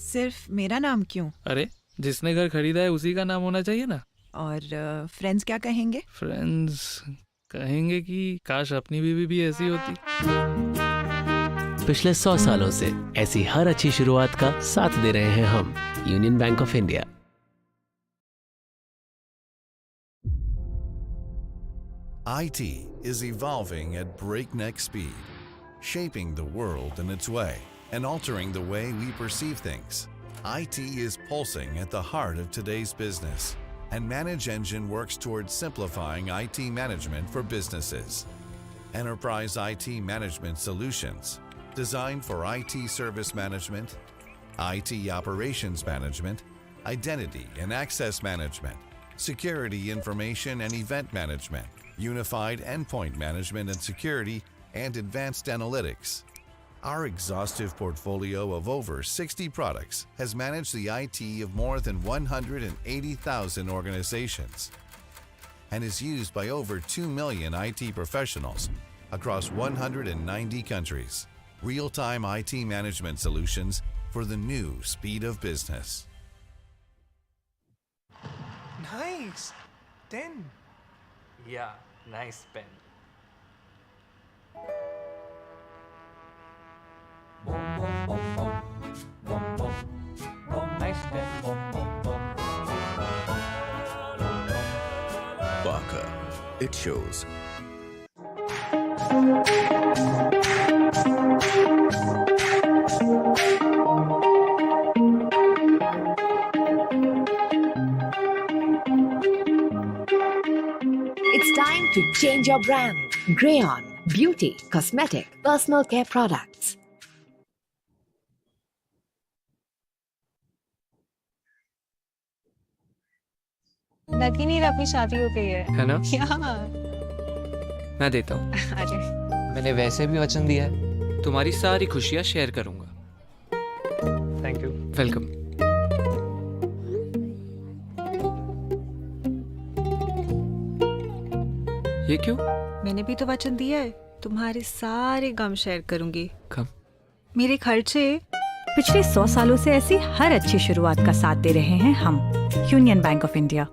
सिर्फ मेरा नाम क्यों? अरे जिसने घर खरीदा है उसी का नाम होना चाहिए ना। और फ्रेंड्स क्या कहेंगे? फ्रेंड्स कहेंगे कि काश अपनी बीवी भी ऐसी होती। पिछले 100 सालों से ऐसी हर अच्छी शुरुआत का साथ दे रहे हैं हम, union bank of India. IT is evolving at breakneck speed, shaping the world in its way and altering the way we perceive things. IT is pulsing at the heart of today's business, and Manage Engine works towards simplifying IT management for businesses. Enterprise IT management solutions designed for IT service management, IT operations management, identity and access management, security information and event management, unified endpoint management and security, and advanced analytics. Our exhaustive portfolio of over 60 products has managed the IT of more than 180,000 organizations and is used by over 2 million IT professionals across 190 countries. Real-time IT management solutions for the new speed of business. Nice! 10. Yeah, nice pen. Nice pen. Parker. It shows. It's time to change your brand. Grayon, beauty, cosmetic, personal care products. लग ही नहीं रहा अपनी शादी हो गई है ना? मैं देता हूँ। अरे मैंने वैसे भी वचन दिया है। तुम्हारी सारी खुशियाँ शेयर करूँगा। Thank you. वेलकम। ये क्यों? मैंने भी तो वचन दिया है, तुम्हारे सारे गम शेयर करूंगी। कम? मेरे खर्चे। पिछले 100 सालों से ऐसी हर अच्छी शुरुआत का साथ दे रहे हैं हम, union bank of India.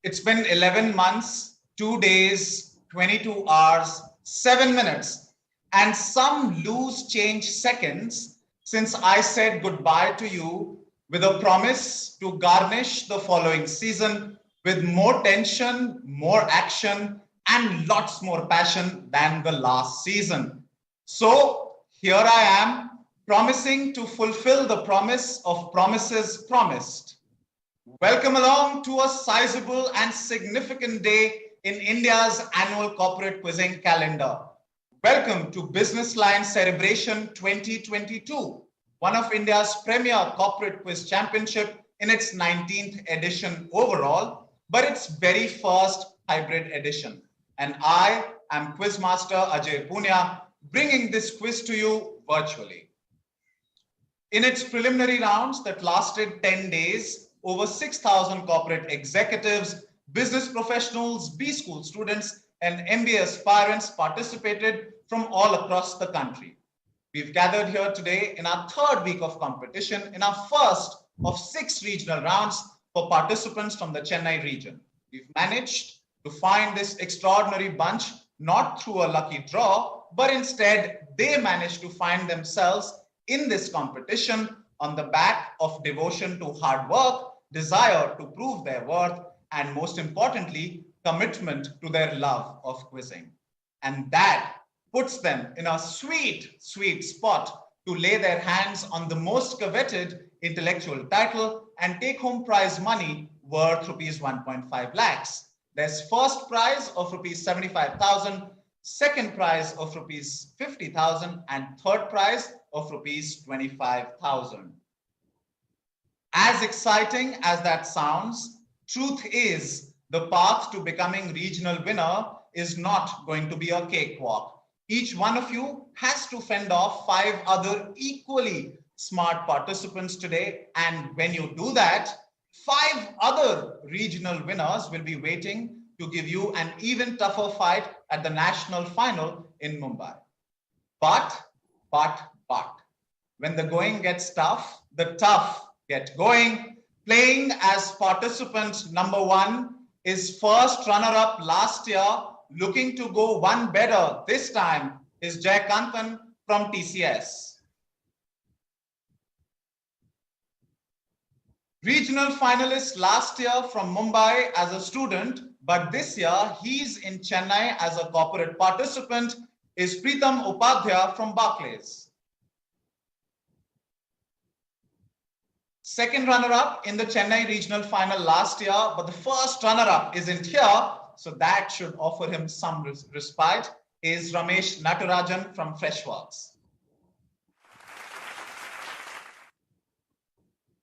It's been 11 months, 2 days, 22 hours, 7 minutes, and some loose change seconds since I said goodbye to you with a promise to garnish the following season with more tension, more action, and lots more passion than the last season. So here I am, promising to fulfill the promise of promises promised. Welcome along to a sizable and significant day in India's annual corporate quizzing calendar. Welcome to BusinessLine Cerebration 2022, one of India's premier corporate quiz championship in its 19th edition overall, but its very first hybrid edition. And I am Quizmaster Ajay Punya, bringing this quiz to you virtually. In its preliminary rounds that lasted 10 days, over 6,000 corporate executives, business professionals, B-school students, and MBA aspirants participated from all across the country. We've gathered here today in our third week of competition, in our first of 6 regional rounds for participants from the Chennai region. We've managed to find this extraordinary bunch not through a lucky draw, but instead they managed to find themselves in this competition on the back of devotion to hard work, desire to prove their worth, and most importantly, commitment to their love of quizzing. And that puts them in a sweet, sweet spot to lay their hands on the most coveted intellectual title and take home prize money worth rupees 1.5 lakhs. There's first prize of rupees 75,000, second prize of rupees 50,000, and third prize of rupees 25,000. As exciting as that sounds, truth is the path to becoming regional winner is not going to be a cakewalk. Each one of you has to fend off 5 other equally smart participants today. And when you do that, 5 other regional winners will be waiting to give you an even tougher fight at the national final in Mumbai. But, when the going gets tough, the tough get going. Playing as participant number 1 is first runner-up last year, looking to go one better this time, is Jayakantan from TCS. Regional finalist last year from Mumbai as a student, but this year he's in Chennai as a corporate participant, is Pritam Upadhyaya from Barclays. Second runner-up in the Chennai regional final last year, but the first runner-up isn't here, so that should offer him some respite, is Ramesh Natarajan from Freshworks.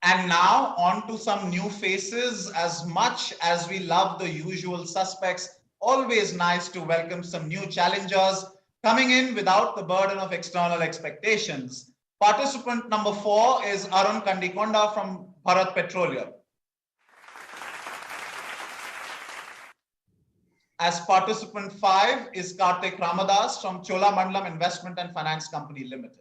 And now on to some new faces. As much as we love the usual suspects, always nice to welcome some new challengers coming in without the burden of external expectations. Participant number 4 is Arun Kandikonda from Bharat Petroleum. As participant 5 is Kartik Ramadas from Cholamandalam Investment and Finance Company Limited.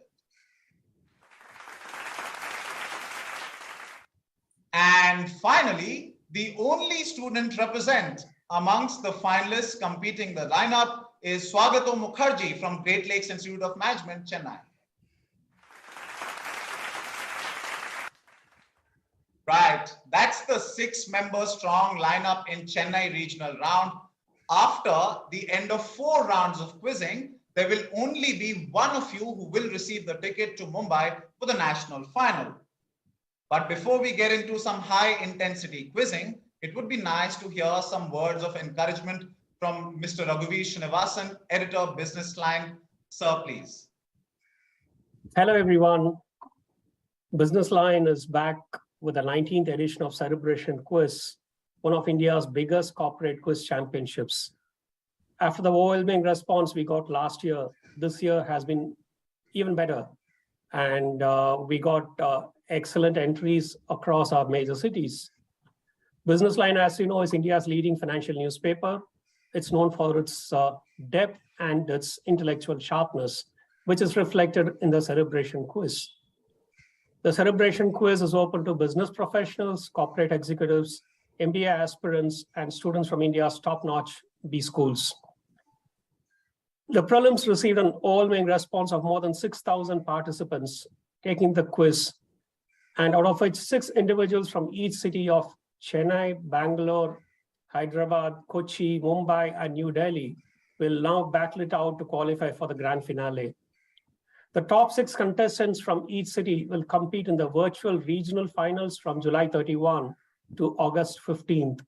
And finally, the only student represent amongst the finalists competing the lineup is Swagato Mukherjee from Great Lakes Institute of Management, Chennai. Right, that's the 6-member strong lineup in Chennai regional round. After the end of 4 rounds of quizzing, there will only be one of you who will receive the ticket to Mumbai for the national final. But before we get into some high-intensity quizzing, it would be nice to hear some words of encouragement from Mr. Raghuveer Srinivasan, editor of BusinessLine. Sir, please. Hello, everyone. BusinessLine is back with the 19th edition of Cerebration Quiz, one of India's biggest corporate quiz championships. After the overwhelming response we got last year, this year has been even better. And we got excellent entries across our major cities. BusinessLine, as you know, is India's leading financial newspaper. It's known for its depth and its intellectual sharpness, which is reflected in the Cerebration Quiz. The Cerebration Quiz is open to business professionals, corporate executives, MBA aspirants, and students from India's top-notch B schools. The prelims received an overwhelming response of more than 6,000 participants taking the quiz, and out of which 6 individuals from each city of Chennai, Bangalore, Hyderabad, Kochi, Mumbai, and New Delhi will now battle it out to qualify for the grand finale. The top 6 contestants from each city will compete in the virtual regional finals from July 31 to August 15th.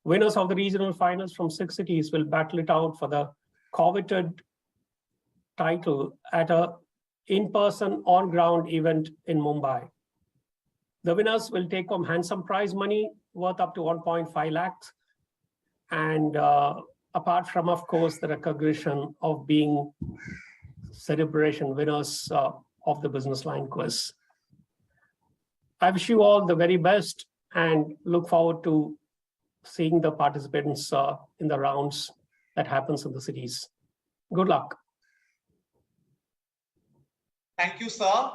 Winners of the regional finals from 6 cities will battle it out for the coveted title at a in-person, on-ground event in Mumbai. The winners will take home handsome prize money worth up to 1.5 lakhs. And apart from, of course, the recognition of being Cerebration winners of the BusinessLine quiz. I wish you all the very best and look forward to seeing the participants in the rounds that happens in the cities. Good luck. Thank you, sir.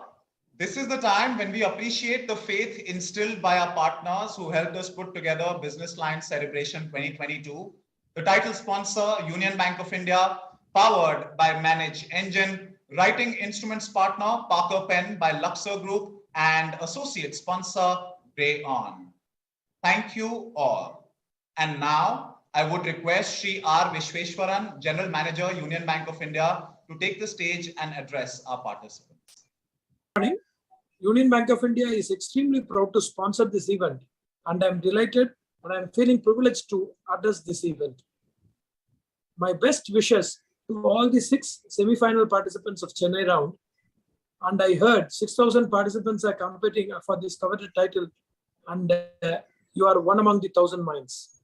This is the time when we appreciate the faith instilled by our partners who helped us put together BusinessLine Cerebration 2022. The title sponsor, Union Bank of India, powered by Manage Engine, writing instruments partner, Parker Pen by Luxor Group, and associate sponsor, Brainiacs. Thank you all. And now I would request Sri R. Vishweshwaran, General Manager, Union Bank of India, to take the stage and address our participants. Good morning. Union Bank of India is extremely proud to sponsor this event, and I'm delighted and I'm feeling privileged to address this event. My best wishes to all the 6 semi-final participants of Chennai round, and I heard 6,000 participants are competing for this coveted title, and you are one among the 1,000 minds.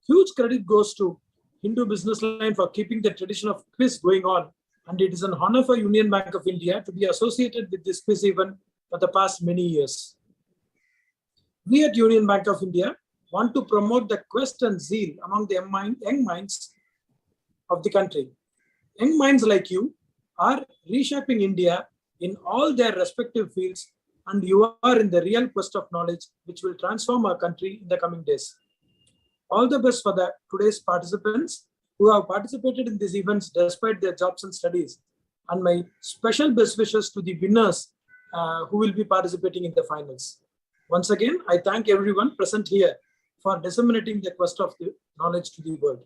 Huge credit goes to Hindu BusinessLine for keeping the tradition of quiz going on and it is an honor for Union Bank of India to be associated with this quiz event for the past many years. We at Union Bank of India want to promote the quest and zeal among the young minds of the country. Young minds like you are reshaping India in all their respective fields, and you are in the real quest of knowledge which will transform our country in the coming days. All the best for today's participants who have participated in these events despite their jobs and studies, and my special best wishes to the winners who will be participating in the finals. Once again, I thank everyone present here for disseminating the quest of the knowledge to the world.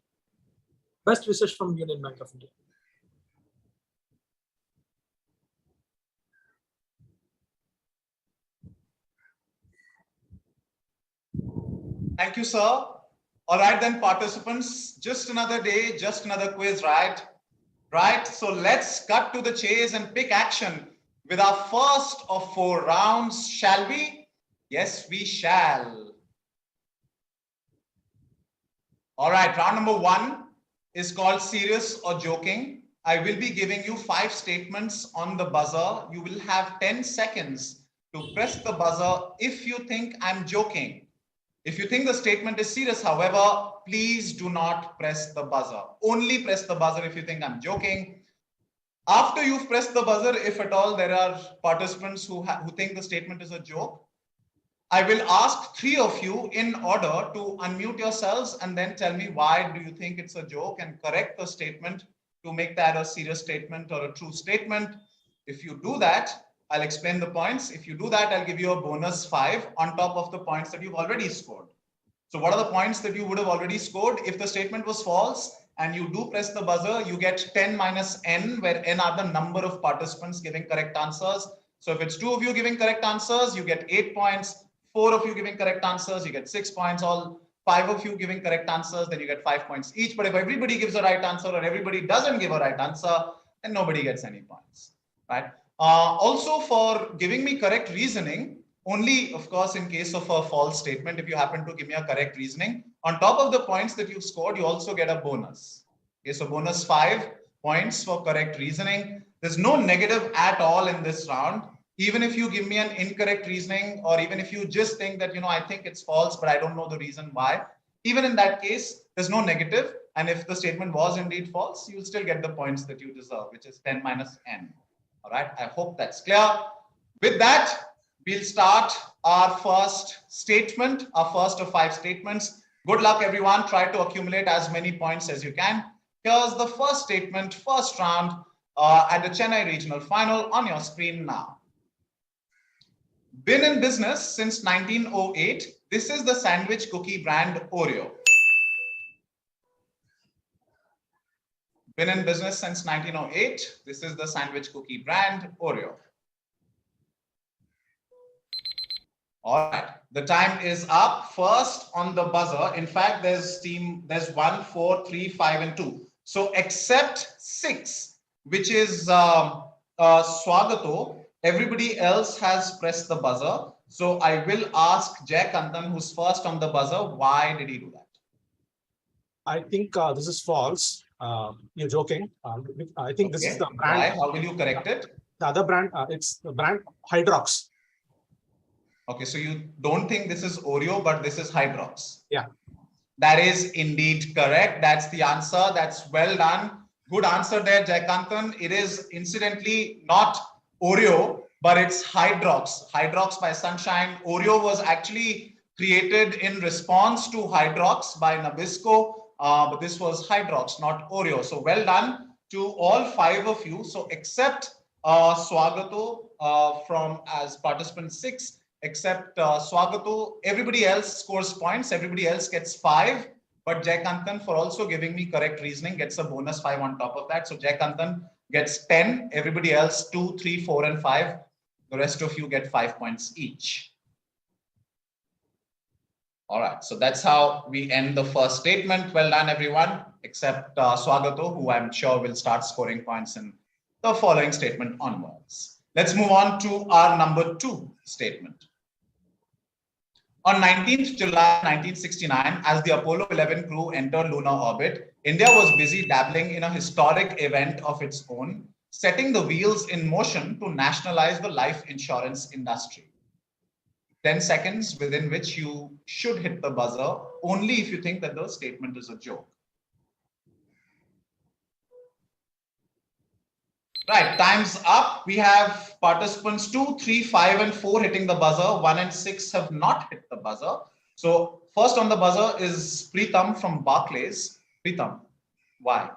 Best wishes from Union Bank of India. Thank you, sir. All right, then, participants, just another day, just another quiz, right? Right. So let's cut to the chase and pick action with our first of 4 rounds, shall we? Yes, we shall. All right, round number 1 is called serious or joking. I will be giving you 5 statements on the buzzer. You will have 10 seconds to press the buzzer if you think I'm joking. If you think the statement is serious, however, please do not press the buzzer. Only press the buzzer if you think I'm joking. After you've pressed the buzzer, if at all there are participants who think the statement is a joke, I will ask 3 of you in order to unmute yourselves and then tell me why do you think it's a joke and correct the statement to make that a serious statement or a true statement. If you do that, I'll explain the points. If you do that, I'll give you a bonus 5 on top of the points that you've already scored. So what are the points that you would have already scored? If the statement was false and you do press the buzzer, you get 10 minus n, where n are the number of participants giving correct answers. So if it's 2 of you giving correct answers, you get 8 points. 4 of you giving correct answers, you get 6 points. All 5 of you giving correct answers, then you get 5 points each. But if everybody gives a right answer or everybody doesn't give a right answer, then nobody gets any points, right? Also, for giving me correct reasoning, only, of course, in case of a false statement, if you happen to give me a correct reasoning, on top of the points that you've scored, you also get a bonus. Okay, so bonus 5 points for correct reasoning. There's no negative at all in this round. Even if you give me an incorrect reasoning, or even if you just think that, I think it's false, but I don't know the reason why, even in that case, there's no negative. And if the statement was indeed false, you'll still get the points that you deserve, which is 10 minus n. All right, I hope that's clear. With that, we'll start our first statement, our first of 5 statements. Good luck, everyone. Try to accumulate as many points as you can. Here's the first statement, first round at the Chennai regional final on your screen now. Been in business since 1908. This is the sandwich cookie brand Oreo. Been in business since 1908. This is the sandwich cookie brand Oreo. All right, the time is up. First on the buzzer. In fact, there's 1, 4, 3, 5, and 2. So except 6, which is Swagato, everybody else has pressed the buzzer. So I will ask Jay Kantan, who's first on the buzzer, why did he do that? I think this is false. You're joking. I think this is the brand. Why? How will you correct it? The other brand, it's the brand Hydrox. Okay, so you don't think this is Oreo, but this is Hydrox. Yeah. That is indeed correct. That's the answer. That's well done. Good answer there, Jaykantan. It is incidentally not Oreo, but it's Hydrox. Hydrox by Sunshine. Oreo was actually created in response to Hydrox by Nabisco, but this was Hydrox, not Oreo. So well done to all 5 of you. So except Swagato from as participant 6, except Swagato, everybody else scores points. Everybody else gets 5. But Jaykantan, for also giving me correct reasoning, gets a bonus 5 on top of that. So Jaykantan gets 10. Everybody else 2, 3, 4, and 5. The rest of you get 5 points each. All right. So that's how we end the first statement. Well done, everyone, except Swagato, who I'm sure will start scoring points in the following statement onwards. Let's move on to our number 2 statement. On 19th July 1969, as the Apollo 11 crew entered lunar orbit, India was busy dabbling in a historic event of its own, setting the wheels in motion to nationalize the life insurance industry. 10 seconds within which you should hit the buzzer only if you think that the statement is a joke. Right, time's up. We have participants 2, 3, 5, and 4 hitting the buzzer. 1 and 6 have not hit the buzzer. So first on the buzzer is Preetham from Barclays. Preetham, why?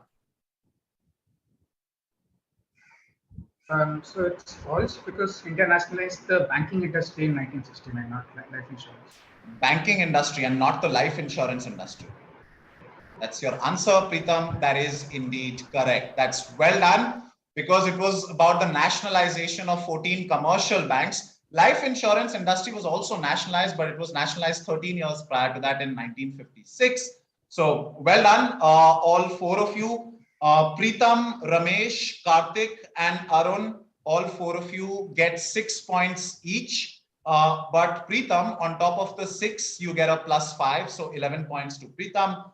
So it's false because India nationalized the banking industry in 1969, not life insurance. Banking industry and not the life insurance industry. That's your answer, Preetham. That is indeed correct. That's well done, because it was about the nationalization of 14 commercial banks. Life insurance industry was also nationalized, but it was nationalized 13 years prior to that in 1956. So well done, all 4 of you. Preetham, Ramesh, Karthik, and Arun, all 4 of you get 6 points each. But Preetham, on top of the 6, you get a +5. So 11 points to Preetham,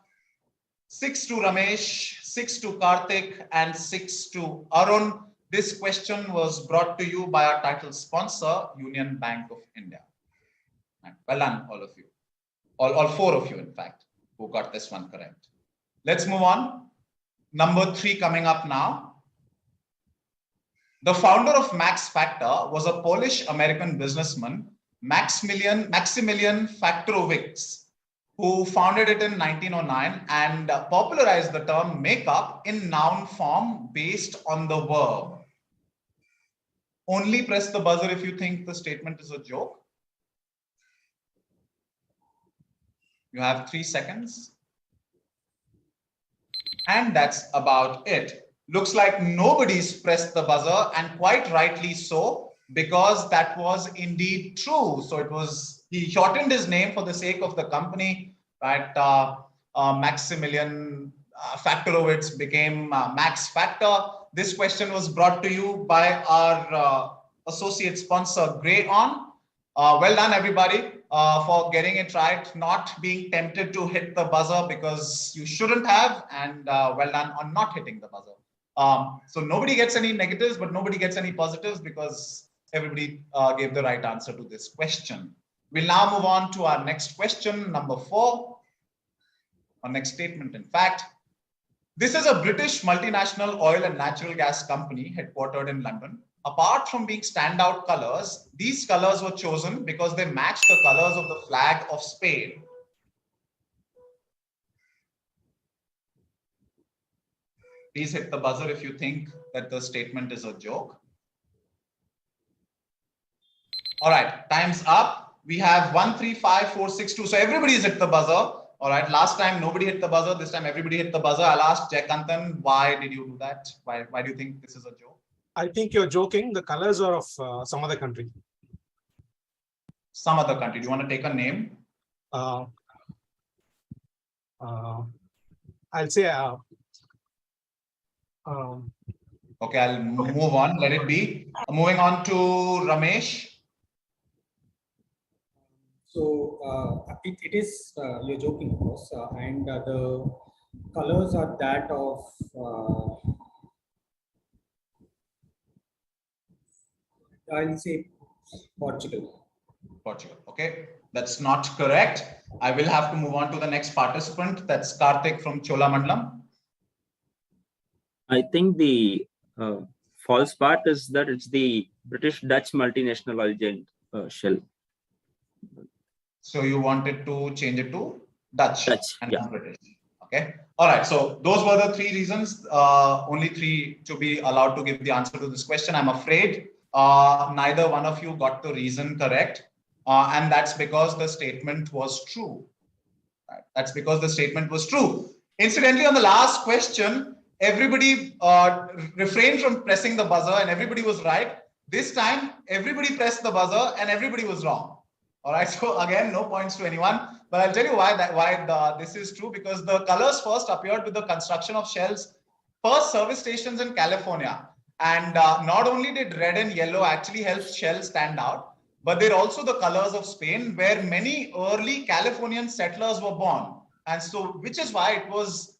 6 to Ramesh, 6 to Karthik, and 6 to Arun. This question was brought to you by our title sponsor, Union Bank of India. Well done, all of you. All 4 of you, in fact, who got this one correct. Let's move on. Number 3 coming up now. The founder of Max Factor was a Polish-American businessman, Maximilian Faktorowicz, who founded it in 1909 and popularized the term makeup in noun form based on the verb. Only press the buzzer if you think the statement is a joke. You have 3 seconds. And that's about it. Looks like nobody's pressed the buzzer, and quite rightly so, because that was indeed true. So it was, he shortened his name for the sake of the company, right? Maximilian Faktorowicz became Max Factor. This question was brought to you by our associate sponsor, Grayon. Well done, everybody, for getting it right, not being tempted to hit the buzzer because you shouldn't have, and well done on not hitting the buzzer. So nobody gets any negatives, but nobody gets any positives because everybody gave the right answer to this question. We'll now move on to our next question, number 4, our next statement, in fact. This is a British multinational oil and natural gas company headquartered in London. Apart from being standout colors, these colors were chosen because they match the colors of the flag of Spain. Please hit the buzzer if you think that the statement is a joke. All right, time's up. We have 1, 3, 5, 4, 6, 2. So everybody's hit the buzzer. All right, last time nobody hit the buzzer. This time everybody hit the buzzer. I'll ask Jaikantan, why did you do that? Why do you think this is a joke? I think you're joking. The colors are of some other country. Some other country. Do you want to take a name? I'll say. Okay, I'll move on. Let it be. Moving on to Ramesh. So it is, you're joking, of course, and the colors are that of I'll say Portugal. Portugal. Okay, that's not correct. I will have to move on to the next participant. That's Karthik from Cholamandalam. I think the false part is that it's the British-Dutch multinational oil giant Shell. So you wanted to change it to Dutch and yeah. not British. Okay. All right. So those were the 3 reasons, only 3 to be allowed to give the answer to this question. I'm afraid neither one of you got the reason correct. And that's because the statement was true. Right? That's because the statement was true. Incidentally, on the last question, everybody refrained from pressing the buzzer and everybody was right. This time, everybody pressed the buzzer and everybody was wrong. All right. So again, no points to anyone. But I'll tell you why this is true, because the colors first appeared with the construction of Shell's first service stations in California. And not only did red and yellow actually help Shell stand out, but they're also the colors of Spain, where many early Californian settlers were born. And so, which is why it was,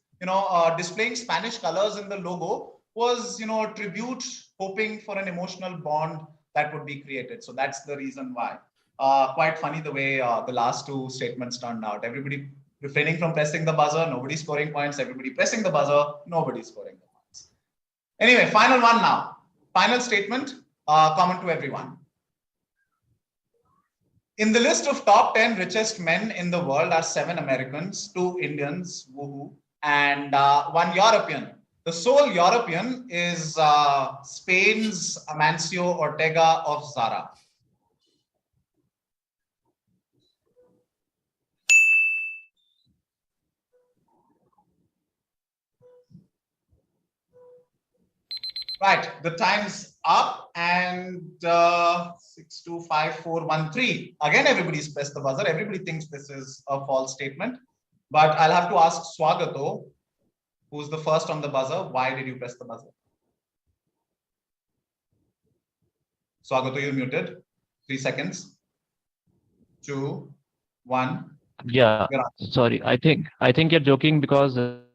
displaying Spanish colors in the logo was, a tribute, hoping for an emotional bond that would be created. So that's the reason why. Quite funny the way the last two statements turned out. Everybody refraining from pressing the buzzer, nobody scoring points. Everybody pressing the buzzer, nobody scoring the points. Anyway, final one now. Final statement, common to everyone. In the list of top 10 richest men in the world are 7 Americans, 2 Indians, woohoo, and 1 European. The sole European is Spain's Amancio Ortega of Zara. Right, the time's up, and 625413. Again, everybody's pressed the buzzer. Everybody thinks this is a false statement, but I'll have to ask Swagato, who's the first on the buzzer. Why did you press the buzzer? Swagato, you're muted. 3 seconds. 2, 1. Yeah, sorry. I think you're joking because the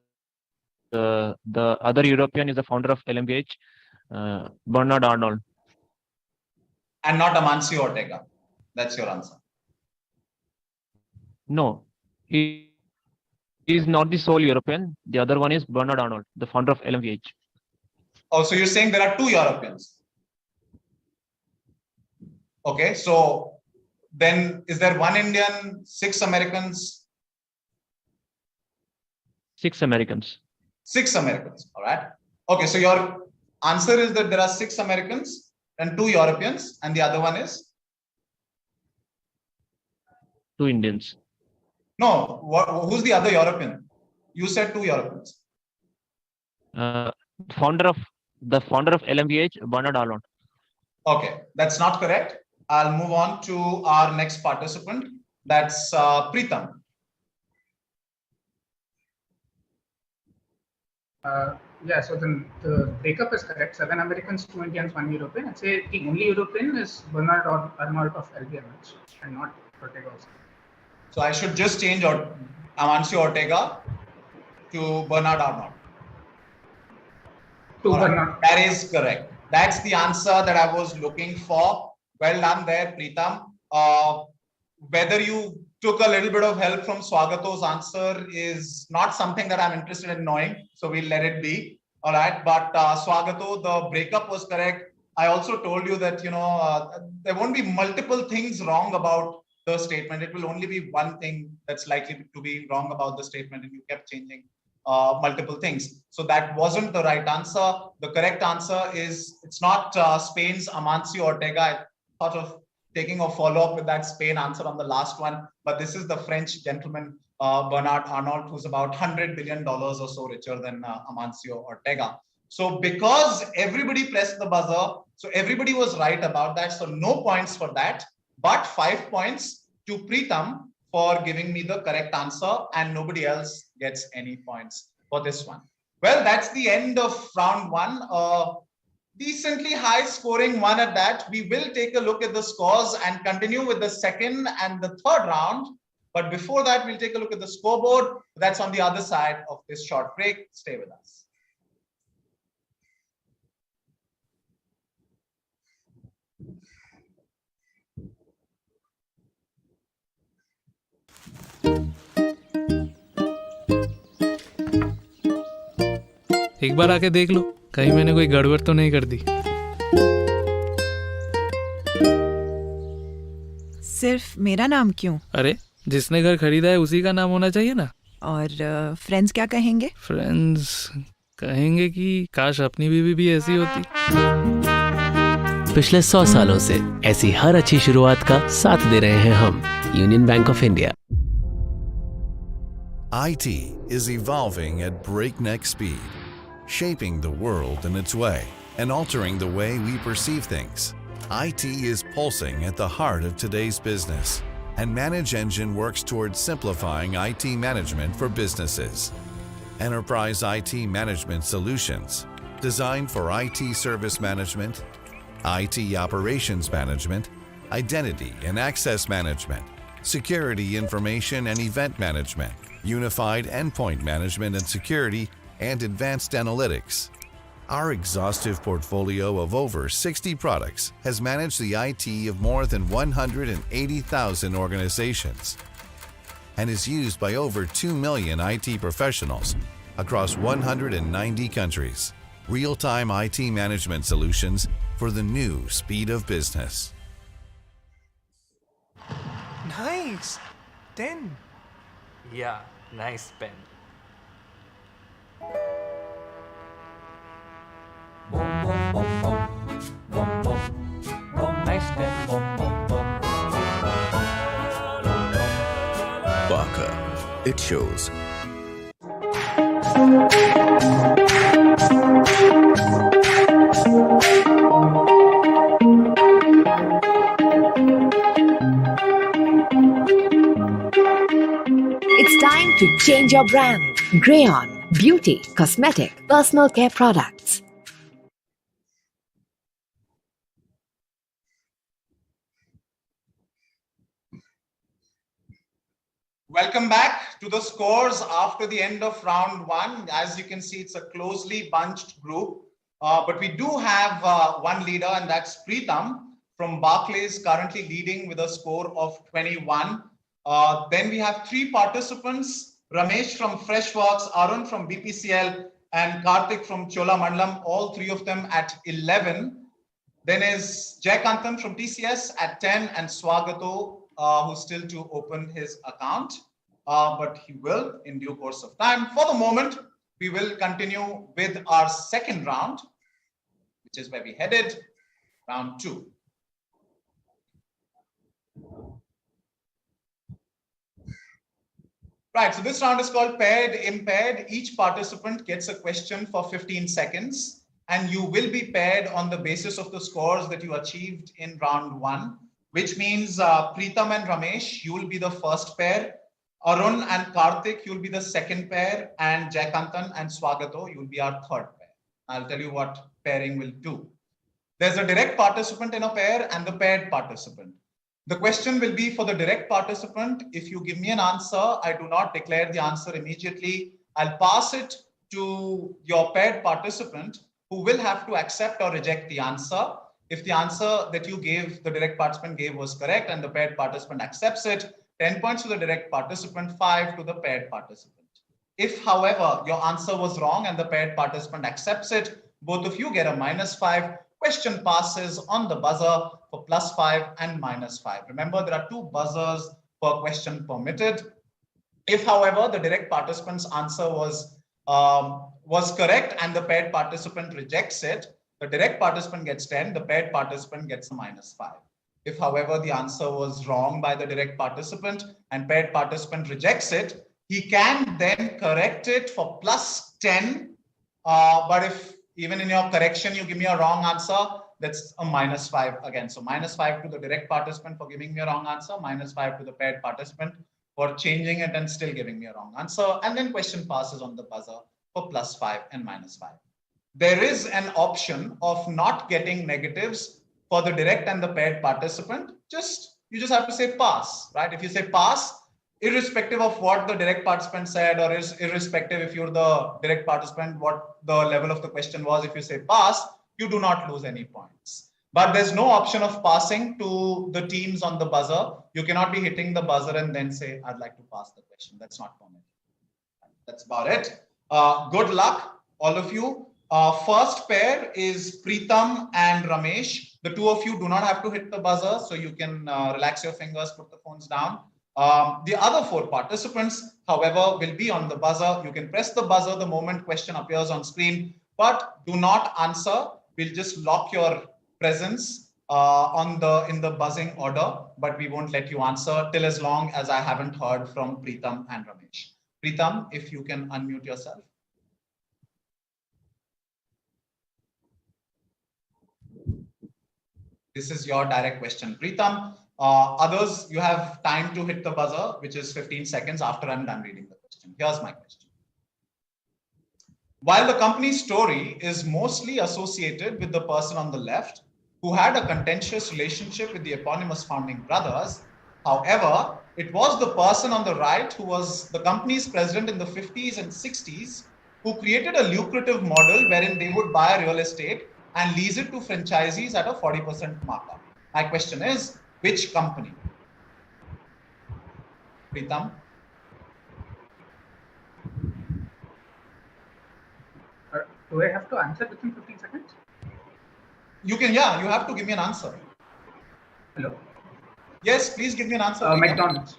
other European is the founder of LMBH, Bernard Arnold. And not Amancio Ortega. That's your answer. No, he is not the sole European. The other one is Bernard Arnold, the founder of LMBH. Oh, so you're saying there are 2 Europeans. Okay, so then is there 1 Indian, 6 Americans? 6 Americans. 6 Americans, all right. Okay, so your answer is that there are 6 Americans and 2 Europeans, and the other one is? 2 Indians. No, who's the other European? You said 2 Europeans. Founder of LMBH, Bernard Arnold. Okay, that's not correct. I'll move on to our next participant. That's Preetham. Yeah, so then the breakup is correct. 7 Americans, 2 Indians, 1 European. I'd say the only European is Bernard Arnold of LVMH and not Ortega. So I should just change Amancio Ortega to Bernard Arnold. Bernard. That is correct. That's the answer that I was looking for. Well done there, Preetham. Whether you took a little bit of help from Swagato's answer is not something that I'm interested in knowing. So we'll let it be. All right. But Swagato, the breakup was correct. I also told you that, there won't be multiple things wrong about the statement. It will only be one thing that's likely to be wrong about the statement, and you kept changing multiple things. So that wasn't the right answer. The correct answer is it's not Spain's Amancio Ortega. I thought of taking a follow-up with that Spain answer on the last one, but this is the French gentleman, Bernard Arnault, who's about $100 billion or so richer than Amancio Ortega. So because everybody pressed the buzzer, so everybody was right about that. So no points for that, but 5 points to Preetham for giving me the correct answer, and nobody else gets any points for this one. Well, that's the end of round 1. Decently high scoring one at that. We will take a look at the scores and continue with the second and the third round. But before that, we'll take a look at the scoreboard. That's on the other side of this short break. Stay with us. एक बार आके देख लो, कहीं मैंने कोई गड़बड़ तो नहीं कर दी। सिर्फ मेरा नाम क्यों? अरे जिसने घर खरीदा है उसी का नाम होना चाहिए ना। और फ्रेंड्स क्या कहेंगे? फ्रेंड्स कहेंगे कि काश अपनी बीवी भी ऐसी होती। पिछले 100 सालों से ऐसी हर अच्छी शुरुआत का साथ दे रहे हैं हम, union bank of India. IT is evolving at breakneck speed, shaping the world in its way and altering the way we perceive things. IT is pulsing at the heart of today's business, and Manage Engine works towards simplifying IT management for businesses. Enterprise IT management solutions designed for IT service management, IT operations management, identity and access management, security information and event management, unified endpoint management and security, and advanced analytics. Our exhaustive portfolio of over 60 products has managed the IT of more than 180,000 organizations and is used by over 2 million IT professionals across 190 countries. Real-time IT management solutions for the new speed of business. Nice. 10. Yeah, nice pen. Nice pen. Parker. It shows. It's time to change your brand. Brainiacs, beauty, cosmetic, personal care products. Welcome back to the scores after the end of round one. As you can see, it's a closely bunched group, but we do have one leader, and that's Preetham from Barclays, currently leading with a score of 21. Then we have three participants: Ramesh from Freshworks, Arun from BPCL, and Karthik from Cholamandalam, all three of them at 11. Then is Jaykantan from TCS at 10, and Swagato, who's still to open his account, but he will in due course of time. For the moment, we will continue with our second round, which is where we headed, round two. Right, so this round is called paired impaired. Each participant gets a question for 15 seconds, and you will be paired on the basis of the scores that you achieved in round one, which means Preetham and Ramesh, you will be the first pair. Arun and Karthik, you will be the second pair, and Jaykantan and Swagato, you will be our third pair. I'll tell you what pairing will do. There's a direct participant in a pair and the paired participant. The question will be for the direct participant. If you give me an answer, I do not declare the answer immediately. I'll pass it to your paired participant, who will have to accept or reject the answer. If the answer that you gave, the direct participant gave, was correct and the paired participant accepts it, 10 points to the direct participant, 5 to the paired participant. If, however, your answer was wrong and the paired participant accepts it, both of you get a -5. Question passes on the buzzer for +5 and -5. Remember, there are 2 buzzers per question permitted. If, however, the direct participant's answer was correct and the paired participant rejects it, the direct participant gets 10, the paired participant gets a -5. If, however, the answer was wrong by the direct participant and paired participant rejects it, he can then correct it for +10. But if even in your correction, you give me a wrong answer, that's a -5 again. So -5 to the direct participant for giving me a wrong answer, -5 to the paired participant for changing it and still giving me a wrong answer. And then question passes on the buzzer for +5 and -5. There is an option of not getting negatives for the direct and the paired participant. You just have to say pass, right? If you say pass, irrespective of what the direct participant said, or irrespective if you're the direct participant, what the level of the question was, if you say pass, you do not lose any points. But there's no option of passing to the teams on the buzzer. You cannot be hitting the buzzer and then say, I'd like to pass the question. That's not permitted. That's about it. Good luck, all of you. First pair is Preetham and Ramesh. The 2 of you do not have to hit the buzzer, so you can relax your fingers, put the phones down. The other 4 participants, however, will be on the buzzer. You can press the buzzer the moment question appears on screen, but do not answer. We'll just lock your presence in the buzzing order, but we won't let you answer till as long as I haven't heard from Preetham and Ramesh. Preetham, if you can unmute yourself. This is your direct question, Preetham. Others, you have time to hit the buzzer, which is 15 seconds after I'm done reading the question. Here's my question. While the company's story is mostly associated with the person on the left, who had a contentious relationship with the eponymous founding brothers. However, it was the person on the right who was the company's president in the 50s and 60s who created a lucrative model wherein they would buy real estate and lease it to franchisees at a 40% markup. My question is, which company? Pritam? Do I have to answer within 15 seconds? You can, yeah, you have to give me an answer. Hello? Yes, please give me an answer. McDonald's.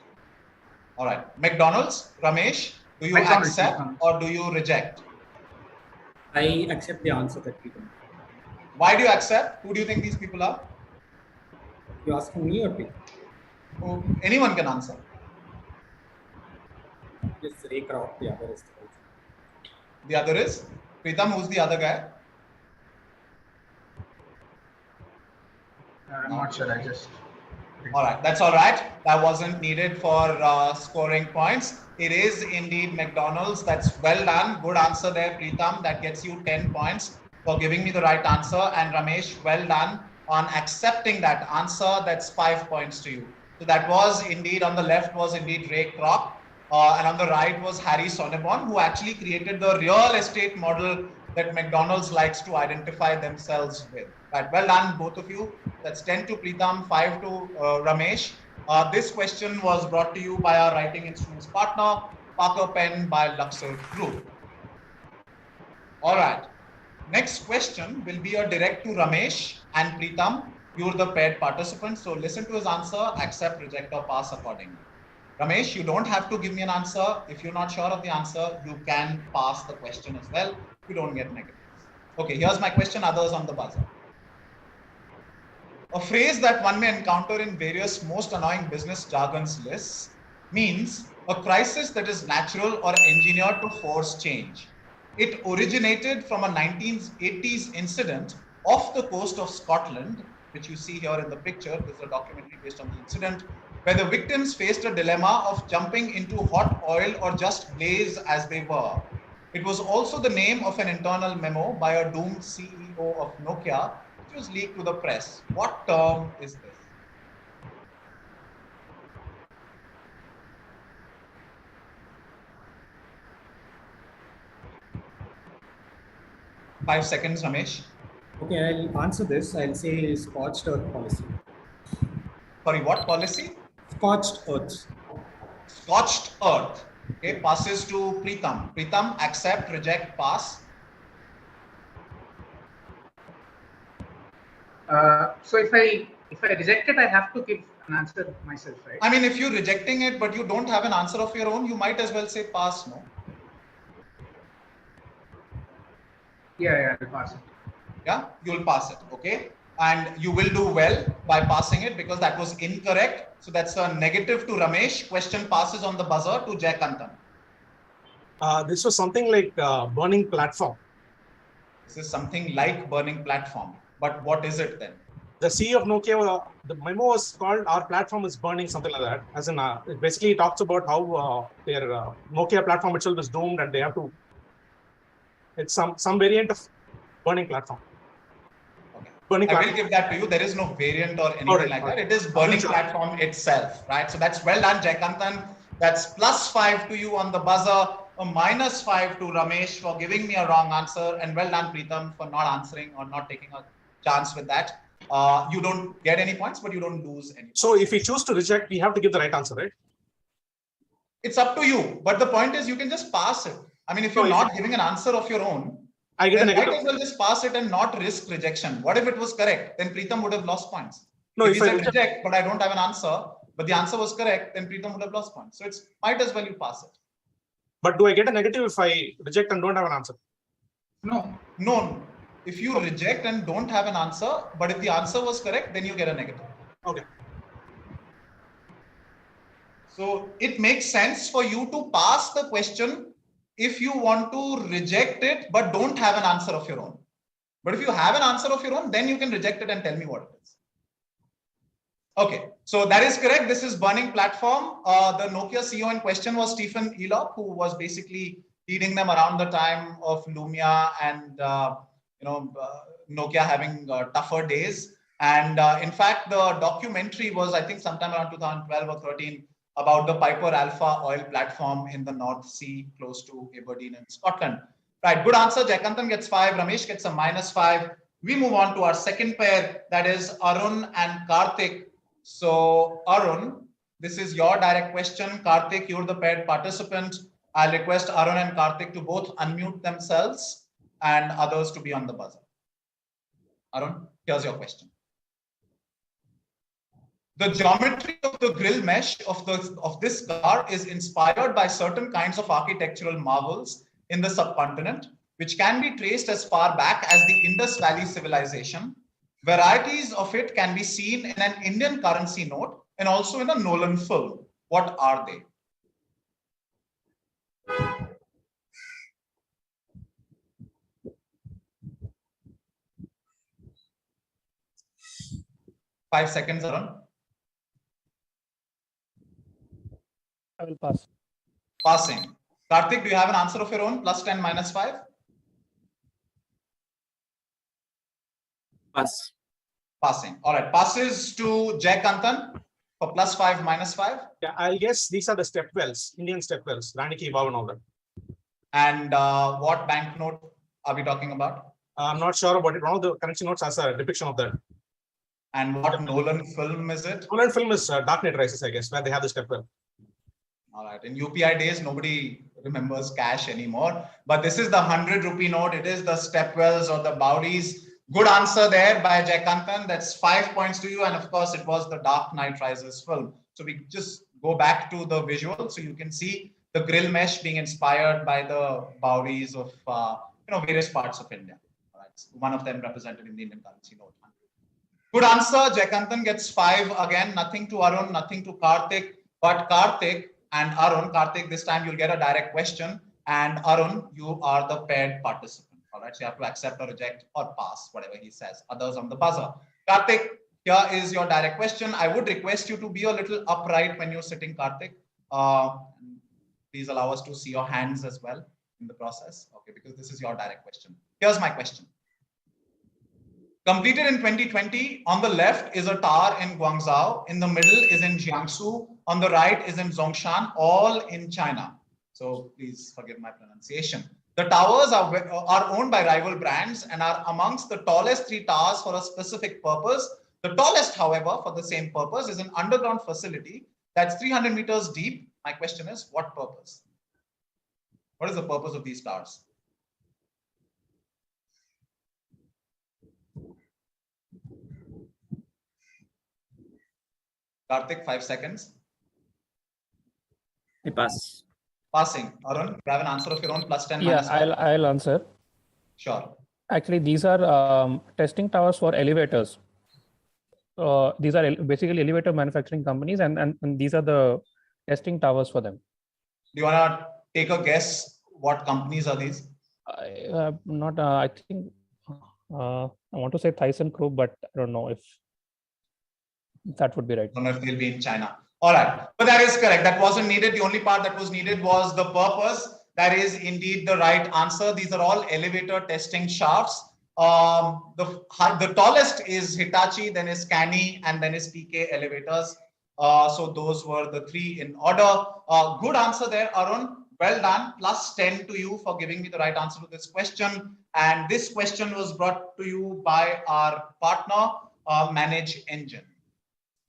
All right. McDonald's, Ramesh, do you McDonald's, accept or do you reject? I accept the answer that we can. Why do you accept? Who do you think these people are? You asking me or me? Oh, anyone can answer. Yes, Ray Kroc, the other is. The other is? Pritam, who's the other guy? I'm not sure. I just. All right, that's all right. That wasn't needed for scoring points. It is indeed McDonald's. That's well done. Good answer there, Pritam. That gets you 10 points for giving me the right answer. And Ramesh, well done on accepting that answer. That's 5 points to you. So that was indeed, on the left was indeed Ray Kroc. And on the right was Harry Sonneborn, who actually created the real estate model that McDonald's likes to identify themselves with. Right, well done, both of you. That's 10 to Pritam, 5 to Ramesh. This question was brought to you by our writing instruments partner, Parker Pen by Luxor Group. All right. Next question will be a direct to Ramesh and Pritam. You're the paired participants, so listen to his answer, accept, reject, or pass accordingly. Ramesh, you don't have to give me an answer. If you're not sure of the answer, you can pass the question as well. You don't get negatives. Okay, here's my question, others on the buzzer. A phrase that one may encounter in various most annoying business jargons lists means a crisis that is natural or engineered to force change. It originated from a 1980s incident off the coast of Scotland, which you see here in the picture. This is a documentary based on the incident, where the victims faced a dilemma of jumping into hot oil or just blaze as they were. It was also the name of an internal memo by a doomed CEO of Nokia, which was leaked to the press. What term is this? Five seconds, Ramesh. Okay, I'll answer this. I'll say scorched earth policy. Sorry, what policy? Scorched earth. Scorched earth. Okay, passes to Pritam. Pritam, accept, reject, pass. So if I reject it, I have to give an answer myself, right? I mean, if you're rejecting it, but you don't have an answer of your own, you might as well say pass, no? Yeah, I'll pass it. Yeah, you'll pass it, okay? And you will do well by passing it because that was incorrect. So that's a negative to Ramesh. Question passes on the buzzer to Jaykantan. This was something like burning platform. This is something like burning platform. But what is it then? The CEO of Nokia, the memo was called "Our platform is burning," something like that. As in, it basically talks about how their Nokia platform itself is doomed and they have to. It's some variant of burning platform. Okay. Burning I will give that to you. There is no variant or anything like that. It is burning platform itself, right? So that's well done, Jaykantan. That's +5 to you on the buzzer. A -5 to Ramesh for giving me a wrong answer, and well done, Pritam, for not answering or not taking a chance with that. You don't get any points, but you don't lose any points. So if we choose to reject, we have to give the right answer, right? It's up to you. But the point is, you can just pass it. I mean, if you're not giving an answer of your own, I get a then negative. might as well just pass it and not risk rejection. What if it was correct? Then Pritam would have lost points. No, if he said reject, but I don't have an answer, but the answer was correct, then Pritam would have lost points. So it's might as well you pass it. But do I get a negative if I reject and don't have an answer? No. If you reject and don't have an answer, but if the answer was correct, then you get a negative. Okay. So it makes sense for you to pass the question if you want to reject it, but don't have an answer of your own. But if you have an answer of your own, then you can reject it and tell me what it is. Okay, so that is correct. This is burning platform. The Nokia CEO in question was Stephen Elop, who was basically leading them around the time of Lumia and Nokia having tougher days. And in fact, the documentary was, I think, sometime around 2012 or 13 about the Piper Alpha oil platform in the North Sea, close to Aberdeen in Scotland. Right, good answer. Jaikantan gets 5. Ramesh gets a -5. We move on to our second pair, that is Arun and Karthik. So Arun, this is your direct question. Karthik, you're the paired participant. I'll request Arun and Karthik to both unmute themselves and others to be on the buzzer. Arun, here's your question. The geometry of the grill mesh of this car is inspired by certain kinds of architectural marvels in the subcontinent, which can be traced as far back as the Indus Valley civilization. Varieties of it can be seen in an Indian currency note and also in a Nolan film. What are they? Five seconds, Arun. I will pass. Passing. Karthik, do you have an answer of your own? +10, -5? Pass. Passing. All right. Passes to Jaikantan for +5, -5. Yeah, I'll guess these are the step wells, Indian step wells, Rani Ki Vav and all that. And what banknote are we talking about? I'm not sure about it. One of the currency notes has a depiction of that. And what Nolan film is it? Nolan film is Dark Knight Rises, I guess, where they have the step well. All right. In UPI days, nobody remembers cash anymore. But this is the 100 rupee note. It is the Stepwells or the Bowdies. Good answer there by Jaikantan. That's 5 points to you. And of course, it was the Dark Knight Rises film. So we just go back to the visual. So you can see the grill mesh being inspired by the Bowdies of various parts of India. All right. So one of them represented in the Indian currency note. Good answer. Jaikantan gets 5 again. Nothing to Arun, nothing to Karthik. But Karthik and Arun, Karthik, this time you'll get a direct question. And Arun, you are the paired participant. All right, so you have to accept or reject or pass, whatever he says. Others on the buzzer. Karthik, here is your direct question. I would request you to be a little upright when you're sitting, Karthik. Please allow us to see your hands as well in the process. Okay, because this is your direct question. Here's my question. Completed in 2020, on the left is a tower in Guangzhou, in the middle is in Jiangsu, on the right is in Zhongshan, all in China. So please forgive my pronunciation. The towers are owned by rival brands and are amongst the tallest 3 towers for a specific purpose. The tallest, however, for the same purpose is an underground facility that's 300 meters deep. My question is, what purpose? What is the purpose of these towers? Karthik, 5 seconds. I pass. Passing. Arun, you have an answer of your own, +10, Yeah, -5? I'll answer. Sure. Actually, these are testing towers for elevators. These are basically elevator manufacturing companies, and these are the testing towers for them. Do you want to take a guess? What companies are these? I think I want to say Thyssen Group, but I don't know if that would be right. I don't know if they'll be in China. All right, but that is correct. That wasn't needed. The only part that was needed was the purpose. That is indeed the right answer. These are all elevator testing shafts. The tallest is Hitachi, then is Scani, and then is PK Elevators. So those were the 3 in order. Good answer there, Arun. Well done. +10 to you for giving me the right answer to this question. And this question was brought to you by our partner, Manage Engine.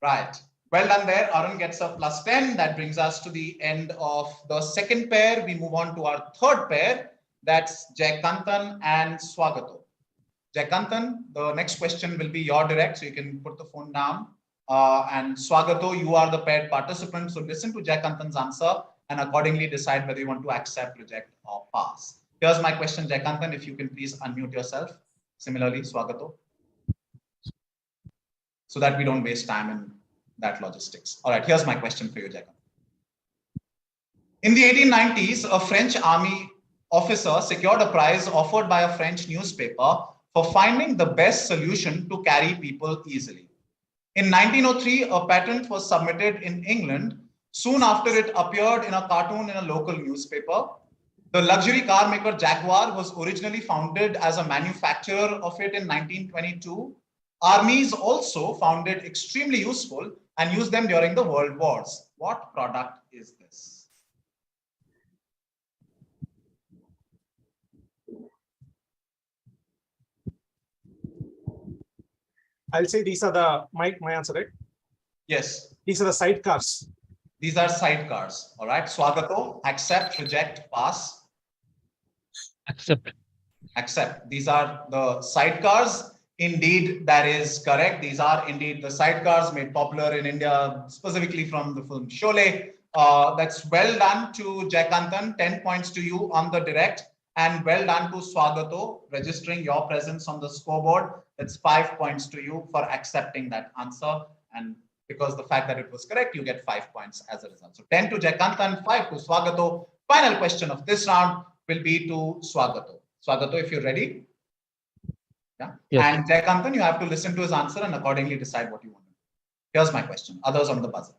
Right. Well done there. Arun gets a +10. That brings us to the end of the second pair. We move on to our third pair. That's Jaikantan and Swagato. Jaikantan, the next question will be your direct, so you can put the phone down. And Swagato, you are the paired participant. So listen to Jaikantan's answer and accordingly decide whether you want to accept, reject, or pass. Here's my question, Jaikantan, if you can please unmute yourself. Similarly, Swagato, so that we don't waste time in that logistics. All right, here's my question for you, Jaikantan. In the 1890s, a French army officer secured a prize offered by a French newspaper for finding the best solution to carry people easily. In 1903, a patent was submitted in England. Soon after, it appeared in a cartoon in a local newspaper. The luxury car maker Jaguar was originally founded as a manufacturer of it in 1922. Armies also found it extremely useful and used them during the world wars. What product is this? I'll say these are the my answer, right? Yes. These are the sidecars. These are sidecars. All right. Swagato, accept, reject, pass. Accept. Accept. These are the sidecars. Indeed, that is correct. These are indeed the sidecars made popular in India, specifically from the film Sholay. That's well done to Jaykantan. 10 points to you on the direct. And well done to Swagato, registering your presence on the scoreboard. That's 5 points to you for accepting that answer. And because the fact that it was correct, you get 5 points as a result. So 10 to Jaykantan, 5 to Swagato. Final question of this round will be to Swagato. Swagato, if you're ready. Yeah. Yes. And Jaykantan, you have to listen to his answer and accordingly decide what you want to do. Here's my question. Others on the buzzer.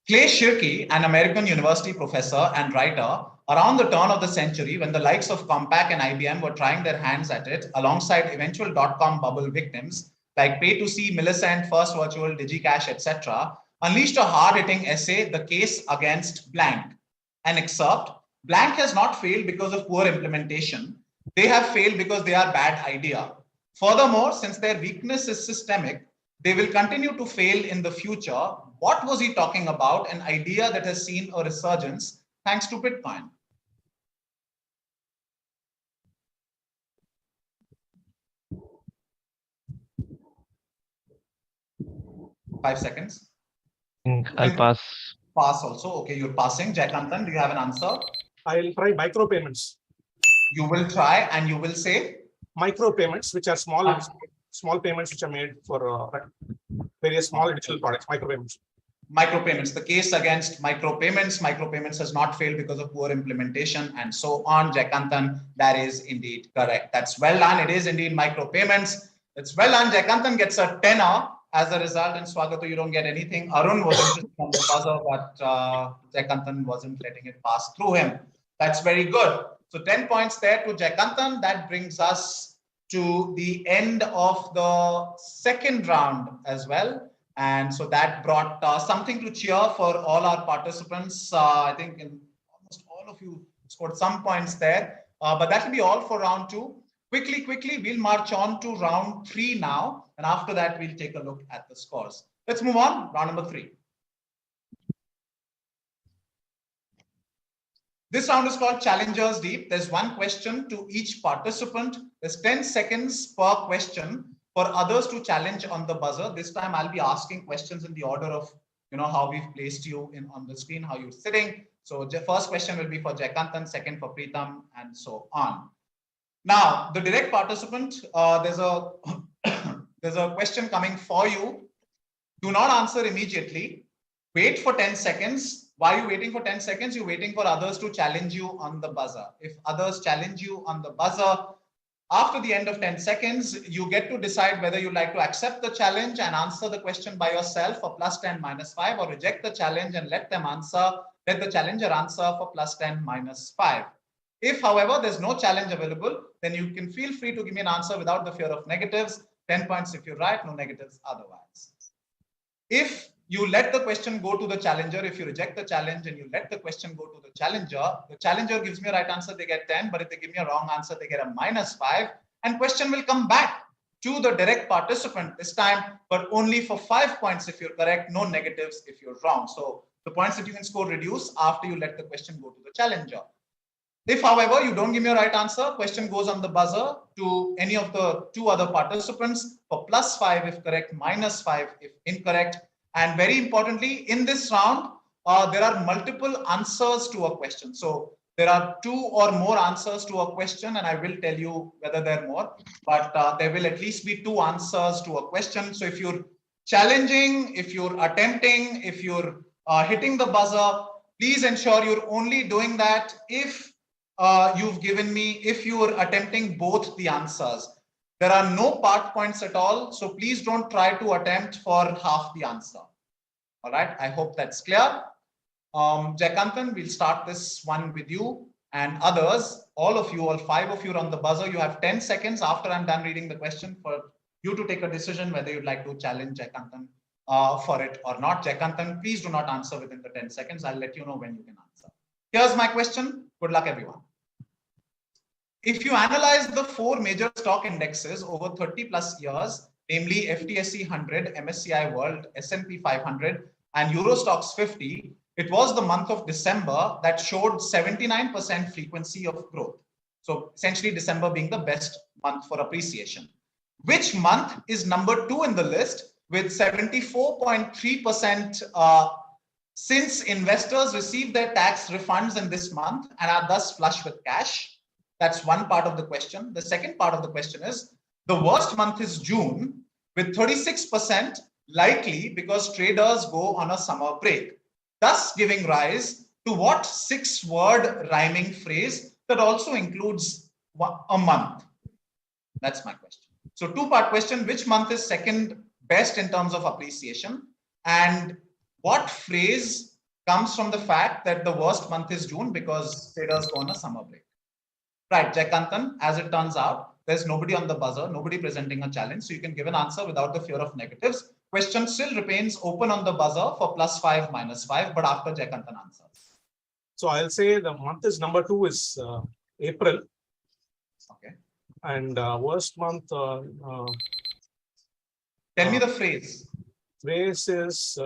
Clay Shirky, an American university professor and writer, around the turn of the century, when the likes of Compaq and IBM were trying their hands at it, alongside eventual dot-com bubble victims like Pay2C, Millicent, First Virtual, DigiCash, etc., unleashed a hard-hitting essay, The Case Against Blank. An excerpt: Blank has not failed because of poor implementation. They have failed because they are bad idea. Furthermore, since their weakness is systemic, they will continue to fail in the future. What was he talking about? An idea that has seen a resurgence thanks to Bitcoin. Five seconds. I'll pass. Pass also. Okay, you're passing. Jaykantan, do you have an answer? I'll try micropayments. You will try and you will say? Micropayments, which are small payments which are made for various small digital products, micropayments. Micropayments, the case against micropayments. Micropayments has not failed because of poor implementation and so on. Jaykantan, that is indeed correct. That's well done. It is indeed micropayments. It's well done. Jaykantan gets a 10er as a result, and Swagato, you don't get anything. Arun was interested on the buzzer, but Jaykantan wasn't letting it pass through him. That's very good. So 10 points there to Jaykantan. That brings us to the end of the second round as well. And so that brought something to cheer for all our participants. I think almost all of you scored some points there. But that will be all for round two. Quickly, we'll march on to round three now. And after that, we'll take a look at the scores. Let's move on. Round number three. This round is called Challengers Deep. There's one question to each participant. There's 10 seconds per question for others to challenge on the buzzer. This time I'll be asking questions in the order of how we've placed you on the screen, how you're sitting. So the first question will be for Jaykantan, second for Preetham, and so on. Now, the direct participant, there's a question coming for you. Do not answer immediately. Wait for 10 seconds. Why are you waiting for 10 seconds? You're waiting for others to challenge you on the buzzer. If others challenge you on the buzzer, after the end of 10 seconds, you get to decide whether you like to accept the challenge and answer the question by yourself for +10, -5, or reject the challenge and let the challenger answer for +10, -5. If, however, there's no challenge available, then you can feel free to give me an answer without the fear of negatives. 10 points if you're right, no negatives otherwise. If you let the question go to the challenger, if you reject the challenge and you let the question go to the challenger gives me a right answer, they get 10. But if they give me a wrong answer, they get a -5. And question will come back to the direct participant this time, but only for 5 points if you're correct, no negatives if you're wrong. So the points that you can score reduce after you let the question go to the challenger. If, however, you don't give me a right answer, question goes on the buzzer to any of the two other participants for +5 if correct, -5 if incorrect. And very importantly, in this round, there are multiple answers to a question. So there are 2 or more answers to a question, and I will tell you whether there are more, but there will at least be 2 answers to a question. So if you're challenging, if you're attempting, if you're hitting the buzzer, please ensure you're only doing that if if you're attempting both the answers. There are no part points at all, so please don't try to attempt for half the answer. All right, I hope that's clear. Jaykantan, we'll start this one with you and others. All 5 of you are on the buzzer. You have 10 seconds after I'm done reading the question for you to take a decision whether you'd like to challenge Jaykantan for it or not. Jaykantan, please do not answer within the 10 seconds. I'll let you know when you can answer. Here's my question. Good luck, everyone. If you analyze the 4 major stock indexes over 30 plus years, namely FTSE 100, MSCI World, S&P 500, and Eurostoxx 50, it was the month of December that showed 79% frequency of growth. So essentially December being the best month for appreciation. Which month is number 2 in the list with 74.3% since investors received their tax refunds in this month and are thus flush with cash? That's one part of the question. The second part of the question is, the worst month is June with 36%, likely because traders go on a summer break, thus giving rise to what 6-word rhyming phrase that also includes a month? That's my question. So 2-part question, which month is second best in terms of appreciation? And what phrase comes from the fact that the worst month is June because traders go on a summer break? Right, Jaykantan, as it turns out, there's nobody on the buzzer, nobody presenting a challenge, so you can give an answer without the fear of negatives. Question still remains open on the buzzer for +5, -5, but after Jaykantan answers. So I'll say the month is number 2 is April. Okay. And worst month. Tell me the phrase. Phrase is.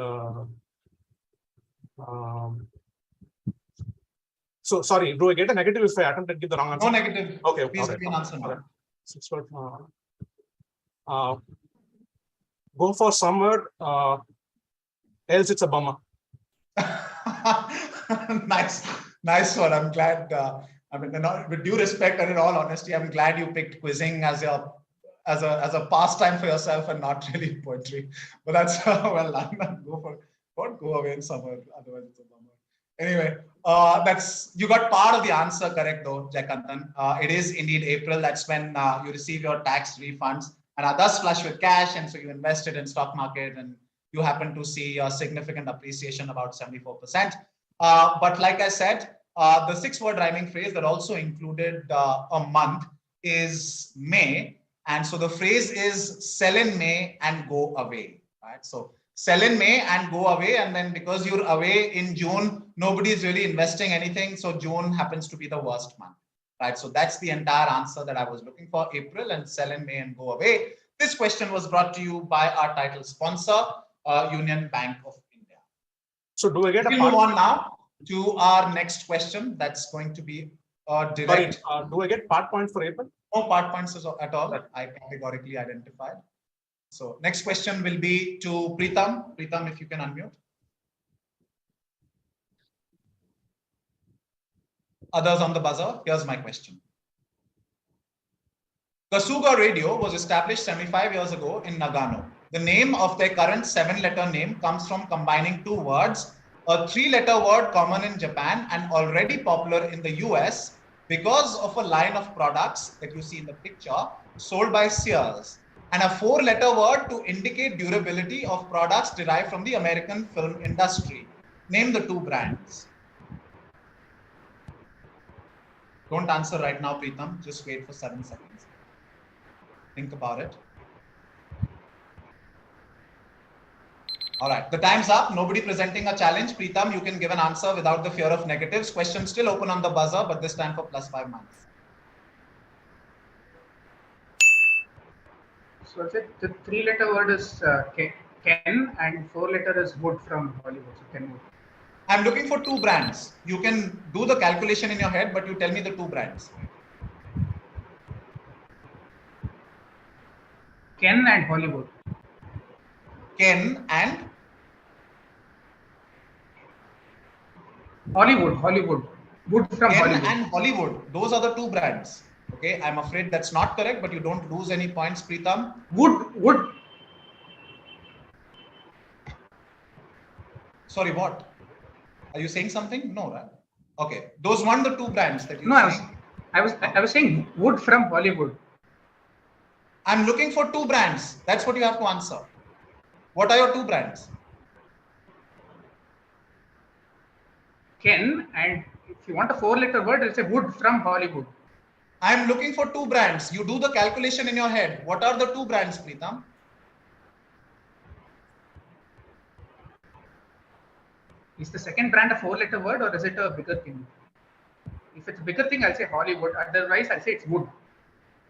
So sorry, do I get a negative if I attempt to give the wrong answer? No negative. Okay. Please give me an answer now. 6 word. Go for summer. Else it's a bummer. Nice one. I'm glad. I mean, with due respect and in all honesty, I'm glad you picked quizzing as a pastime for yourself and not really poetry. But that's well done. Go away in summer. Otherwise, it's a bummer. Anyway, you got part of the answer correct though, Jaykantan. It is indeed April. That's when you receive your tax refunds and are thus flush with cash, and so you invested in stock market and you happen to see a significant appreciation, about 74%. But like I said, the 6-word rhyming phrase that also included a month is May, and so the phrase is sell in May and go away. Right? So sell in May and go away, and then because you're away in June, nobody is really investing anything. So June happens to be the worst month, right? So that's the entire answer that I was looking for: April and sell in May and go away. This question was brought to you by our title sponsor, Union Bank of India. So do I get we move on now to our next question? That's going to be direct. Sorry, do I get part point for April? No part points at all. I categorically identified. So next question will be to Preetham. Preetham, if you can unmute. Others on the buzzer, here's my question. Kasuga Radio was established 75 years ago in Nagano. The name of their current 7-letter name comes from combining 2 words, a 3-letter word common in Japan and already popular in the US because of a line of products that you see in the picture sold by Sears, and a 4-letter word to indicate durability of products derived from the American film industry. Name the 2 brands. Don't answer right now, Preetham. Just wait for 7 seconds. Think about it. All right, the time's up. Nobody presenting a challenge. Preetham, you can give an answer without the fear of negatives. Question still open on the buzzer, but this time for +5 months. So the 3-letter word is Ken and 4-letter is Wood from Hollywood. So Kenwood. I'm looking for 2 brands. You can do the calculation in your head, but you tell me the 2 brands. Ken and Hollywood. Ken and Hollywood. Wood from Ken Hollywood. and Hollywood. Those are the 2 brands. Okay, I'm afraid that's not correct, but you don't lose any points, Preetham. Wood. Sorry, what? Are you saying something? No, right? Okay, those weren't the 2 brands that you. No, I was saying Wood from Hollywood. I'm looking for 2 brands. That's what you have to answer. What are your 2 brands? Ken, and if you want a 4-letter word, it's a Wood from Hollywood. I'm looking for two brands. You do the calculation in your head. What are the two brands, Preetham? Is the second brand a 4-letter word or is it a bigger thing? If it's a bigger thing, I'll say Hollywood. Otherwise, I'll say it's wood.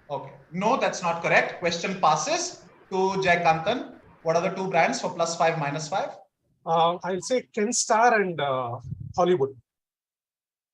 Okay. No, that's not correct. Question passes to Jaykantan. What are the two brands for +5, -5? I'll say Kenstar and Hollywood.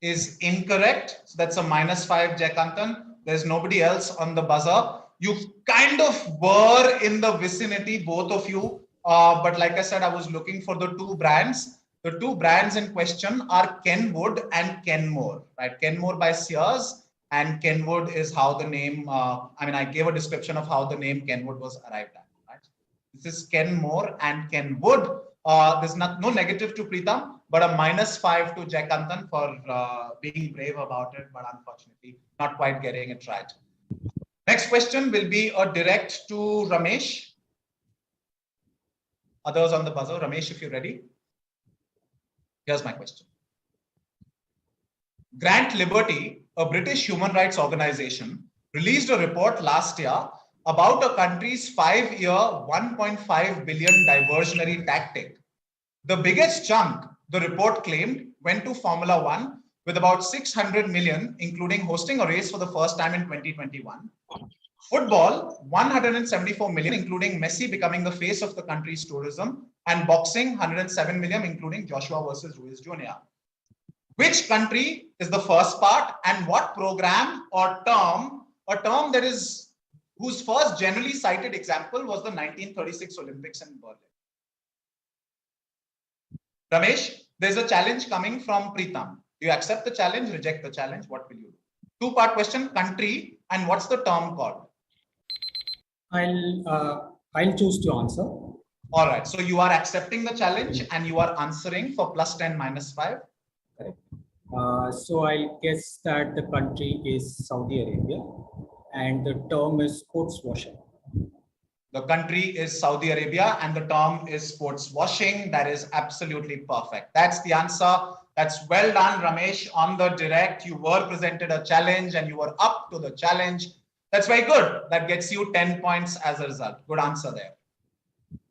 Is incorrect. So that's a -5, Jaykantan. There's nobody else on the buzzer. You kind of were in the vicinity, both of you. But like I said, I was looking for the two brands. The two brands in question are Kenwood and Kenmore, right? Kenmore by Sears, and Kenwood is how the name, I gave a description of how the name Kenwood was arrived at, right? This is Kenmore and Kenwood. There's no negative to Preetham, but a -5 to Jaykantan for being brave about it, but unfortunately not quite getting it right. Next question will be a direct to Ramesh. Others on the buzzer. Ramesh, if you're ready. Here's my question. Grant Liberty, a British human rights organization, released a report last year about a country's 5-year, $1.5 billion diversionary tactic. The biggest chunk, the report claimed, went to Formula One with about 600 million, including hosting a race for the first time in 2021. Football, 174 million, including Messi becoming the face of the country's tourism, and boxing, 107 million, including Joshua versus Ruiz Jr. Which country is the first part, and what program or term, a term that is whose first generally cited example was the 1936 Olympics in Berlin? Ramesh, there's a challenge coming from Preetham. Do you accept the challenge, reject the challenge? What will you do? Two-part question, country, and what's the term called? I'll choose to answer. All right. So you are accepting the challenge and you are answering for +10, -5. Correct. So I'll guess that the country is Saudi Arabia and the term is sports washing. The country is Saudi Arabia and the term is sports washing. That is absolutely perfect. That's the answer. That's well done, Ramesh. On the direct, you were presented a challenge and you were up to the challenge. That's very good. That gets you 10 points as a result. Good answer there.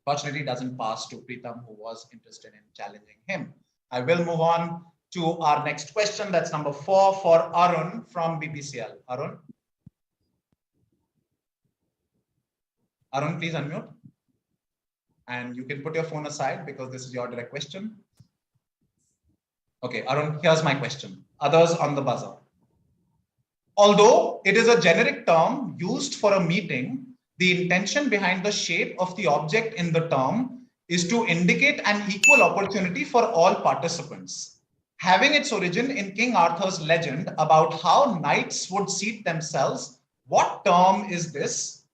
Fortunately, doesn't pass to Preetham, who was interested in challenging him. I will move on to our next question. That's number 4 for Arun from BPCL. Arun, please unmute. And you can put your phone aside because this is your direct question. Okay, Arun, here's my question. Others on the buzzer. Although it is a generic term used for a meeting, the intention behind the shape of the object in the term is to indicate an equal opportunity for all participants. Having its origin in King Arthur's legend about how knights would seat themselves, what term is this?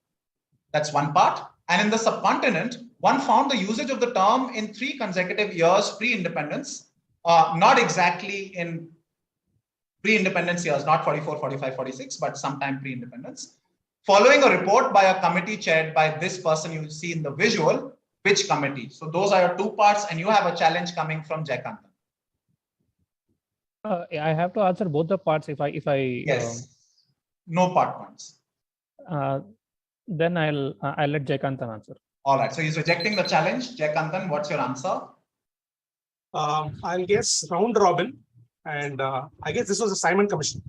That's one part. And in the subcontinent, one found the usage of the term in 3 consecutive years pre-independence, not exactly in pre-independence years, not 44, 45, 46, but sometime pre-independence. Following a report by a committee chaired by this person you see in the visual, which committee? So those are your 2 parts and you have a challenge coming from Jaykantan. I have to answer both the parts if I yes. No part points. Then I'll let Jaykantan answer. All right. So he's rejecting the challenge. Jaykantan, what's your answer? I'll guess round robin. And I guess this was a Simon Commission.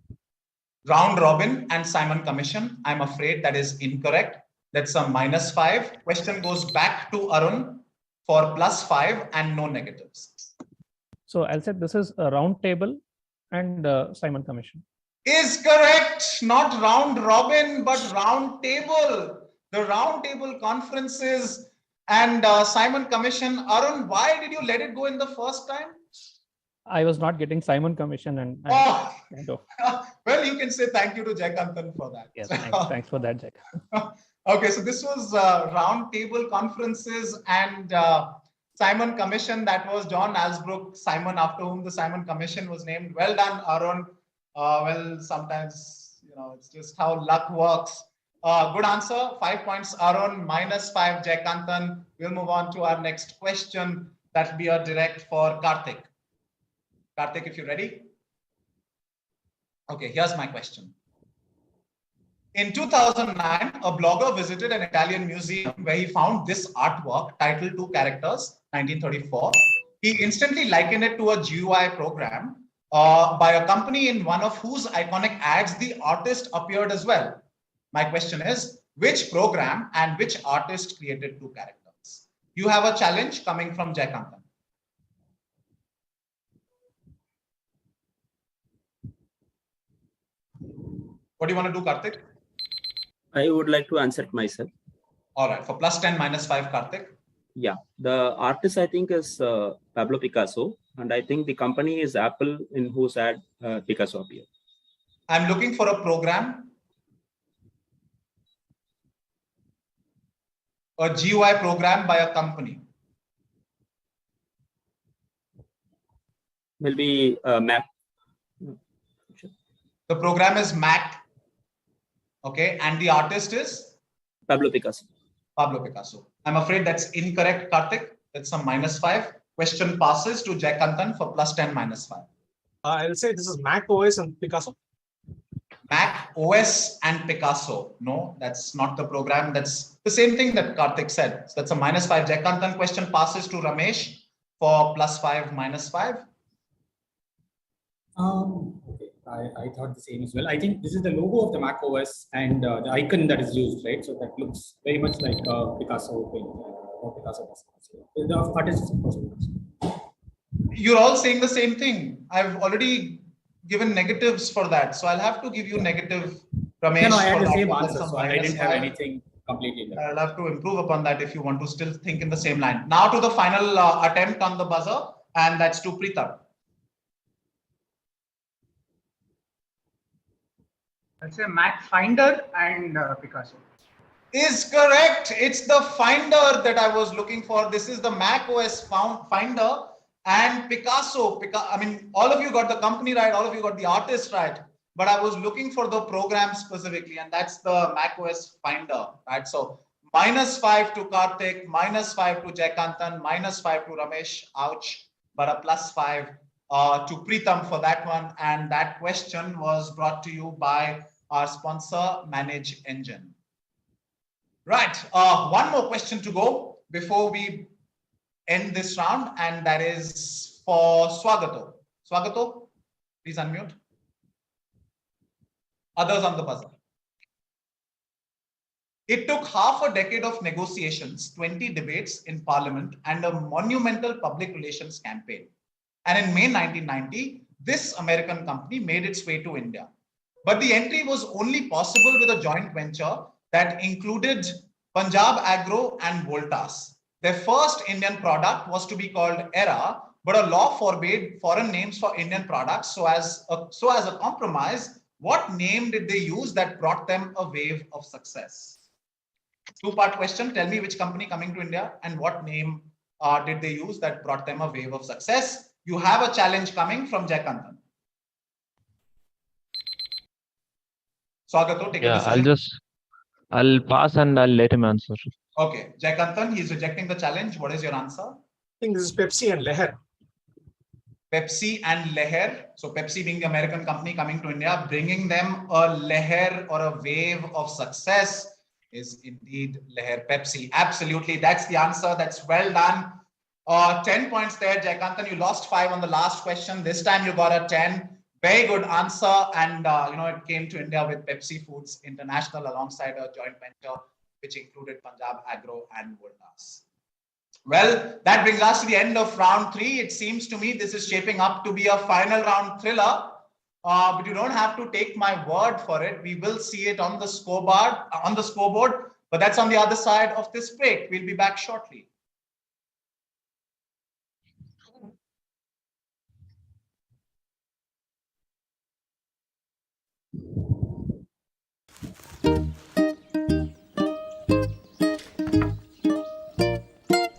Round robin and Simon Commission. I'm afraid that is incorrect. That's a -5. Question goes back to Arun for +5 and no negatives. So I'll say this is a round table and Simon Commission. Is correct. Not round robin, but round table. The round table conferences and Simon Commission. Arun, why did you let it go in the first time? I was not getting Simon Commission and well, you can say thank you to Jaykantan for that. Yes, thanks for that, Jaykantan. Okay, so this was round table conferences and Simon Commission. That was John Alsbrook Simon, after whom the Simon Commission was named. Well done, Arun. Well, sometimes, it's just how luck works. Good answer. 5 points, Arun. -5, Jaykantan. We'll move on to our next question. That'll be a direct for Karthik. Karthik, if you're ready. Okay, here's my question. In 2009, a blogger visited an Italian museum where he found this artwork titled Two Characters, 1934. He instantly likened it to a GUI program by a company in one of whose iconic ads the artist appeared as well. My question is, which program and which artist created two characters? You have a challenge coming from Jaikantan. What do you want to do, Karthik? I would like to answer it myself. All right, for +10, -5, Karthik. Yeah, the artist I think is Pablo Picasso, and I think the company is Apple, in whose ad Picasso appeared. I'm looking for a program, a GUI program by a company. Will be Mac. The program is Mac. Okay, and the artist is? Pablo Picasso. Pablo Picasso. I'm afraid that's incorrect, Karthik. That's some -5. Question passes to Jaikantan for +10, -5. I'll say this is Mac OS and Picasso. Mac OS and Picasso. No, that's not the program. That's the same thing that Karthik said. So that's a -5. Jaikantan. Question passes to Ramesh for +5, -5. Okay. I thought the same as well. I think this is the logo of the Mac OS and the icon that is used, right? So that looks very much like Picasso paint or Picasso. The artist is Picasso. You're all saying the same thing. I've already given negatives for that, so I'll have to give you negative, Ramesh. No, I had the same answer, so I didn't have anything completely there. I'll have to improve upon that if you want to still think in the same line. Now to the final attempt on the buzzer, and that's to Preetham. Let's say Mac Finder and Picasso. Is correct. It's the Finder that I was looking for. This is the Mac OS Finder and Picasso. I mean, all of you got the company right. All of you got the artist right. But I was looking for the program specifically, and that's the Mac OS Finder, right? So -5 to Karthik, -5 to Jaikantan, -5 to Ramesh. Ouch. But a +5 to Preetham for that one. And that question was brought to you by our sponsor, Manage Engine. Right. One more question to go before we end this round, and that is for Swagato. Swagato, please unmute. Others on the buzzer. It took half a decade of negotiations, 20 debates in Parliament, and a monumental public relations campaign. And in May 1990, this American company made its way to India. But the entry was only possible with a joint venture that included Punjab Agro and Voltas. Their first Indian product was to be called ERA, but a law forbade foreign names for Indian products. So as a compromise, what name did they use that brought them a wave of success? Two-part question. Tell me which company coming to India and what name did they use that brought them a wave of success? You have a challenge coming from Jaikantan. Swagato, take a decision. I'll pass and I'll let him answer. Okay, Jaikantan, he's rejecting the challenge. What is your answer? I think this is Pepsi and Leher. Pepsi and Leher. So Pepsi being the American company coming to India, bringing them a Leher or a wave of success is indeed Leher Pepsi. Absolutely, that's the answer. That's well done. 10 points there, Jaikantan. You lost 5 on the last question. This time you got a 10. Very good answer. And, it came to India with Pepsi Foods International alongside a joint venture, which included Punjab Agro and Voltas. Well, that brings us to the end of round 3. It seems to me this is shaping up to be a final round thriller. But you don't have to take my word for it. We will see it on the scoreboard, but that's on the other side of this break. We'll be back shortly.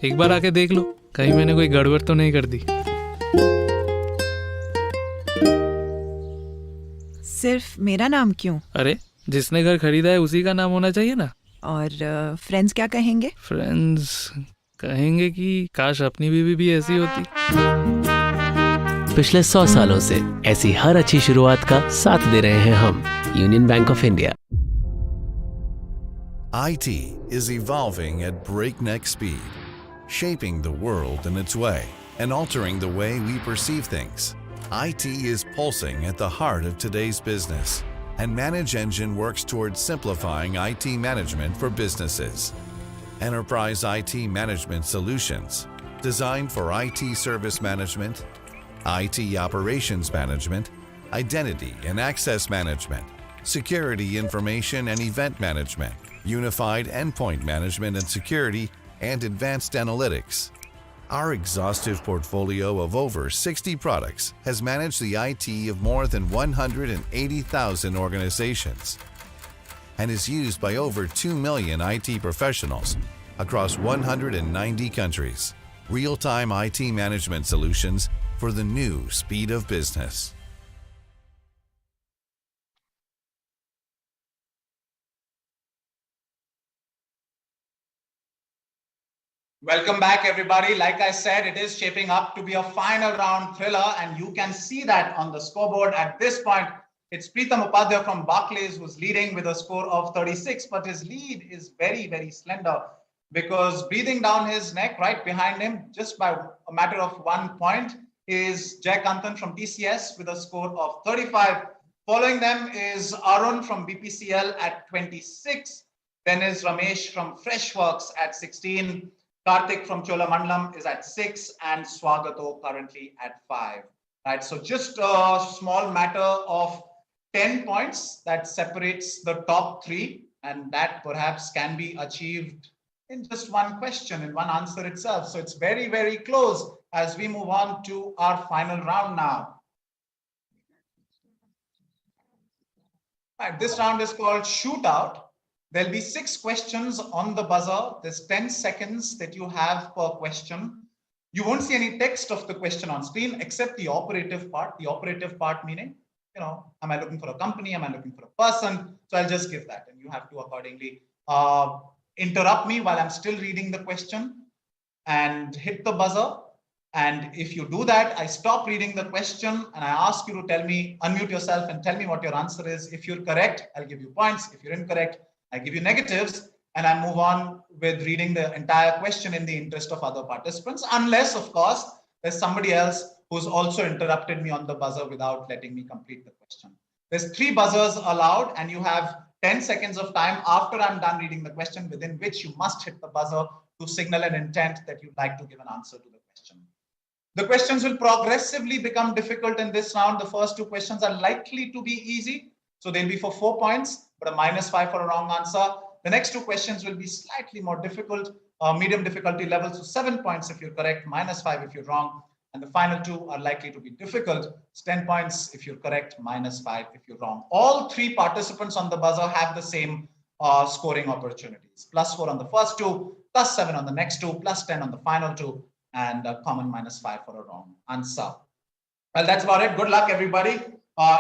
एक बार आके देख लो, कहीं मैंने कोई गड़बड़ तो नहीं कर दी। सिर्फ मेरा नाम क्यों? अरे जिसने घर खरीदा है उसी का नाम होना चाहिए ना। और फ्रेंड्स क्या कहेंगे? फ्रेंड्स कहेंगे कि काश अपनी बीवी भी ऐसी होती। पिछले 100 सालों से ऐसी हर अच्छी शुरुआत का साथ दे रहे हैं हम, union bank of India. IT is evolving at breakneck speed, shaping the world in its way and altering the way we perceive things. IT is pulsing at the heart of today's business, and Manage Engine works towards simplifying IT management for businesses. Enterprise IT management solutions designed for IT service management, IT operations management, identity and access management, security information and event management, unified endpoint management and security, and advanced analytics. Our exhaustive portfolio of over 60 products has managed the IT of more than 180,000 organizations and is used by over 2 million IT professionals across 190 countries. Real-time IT management solutions for the new speed of business. Welcome back, everybody. Like I said, it is shaping up to be a final round thriller, and you can see that on the scoreboard. At this point, it's Preetham Upadhyay from Barclays who's leading with a score of 36, but his lead is very, very slender because breathing down his neck right behind him, just by a matter of 1 point, is Jay Kantan from TCS with a score of 35. Following them is Arun from BPCL at 26. Then is Ramesh from Freshworks at 16. Karthik from Cholamandalam is at 6, and Swagato currently at 5. Right, so just a small matter of 10 points that separates the top 3, and that perhaps can be achieved in just one question, in one answer itself. So it's very, very close as we move on to our final round now. Right, this round is called shootout. There'll be 6 questions on the buzzer. There's 10 seconds that you have per question. You won't see any text of the question on screen except the operative part. The operative part meaning, am I looking for a company? Am I looking for a person? So I'll just give that, and you have to accordingly interrupt me while I'm still reading the question and hit the buzzer. And if you do that, I stop reading the question and I ask you to tell me, unmute yourself and tell me what your answer is. If you're correct, I'll give you points. If you're incorrect, I give you negatives, and I move on with reading the entire question in the interest of other participants, unless, of course, there's somebody else who's also interrupted me on the buzzer without letting me complete the question. There's 3 buzzers allowed, and you have 10 seconds of time after I'm done reading the question, within which you must hit the buzzer to signal an intent that you'd like to give an answer to the question. The questions will progressively become difficult in this round. The first 2 questions are likely to be easy, so they'll be for 4 points, but a -5 for a wrong answer. The next 2 questions will be slightly more difficult, medium difficulty level, so 7 points if you're correct, -5 if you're wrong. And the final 2 are likely to be difficult. It's 10 points if you're correct, -5 if you're wrong. All 3 participants on the buzzer have the same scoring opportunities. +4 on the first 2, +7 on the next 2, +10 on the final 2, and a common -5 for a wrong answer. Well, that's about it. Good luck, everybody.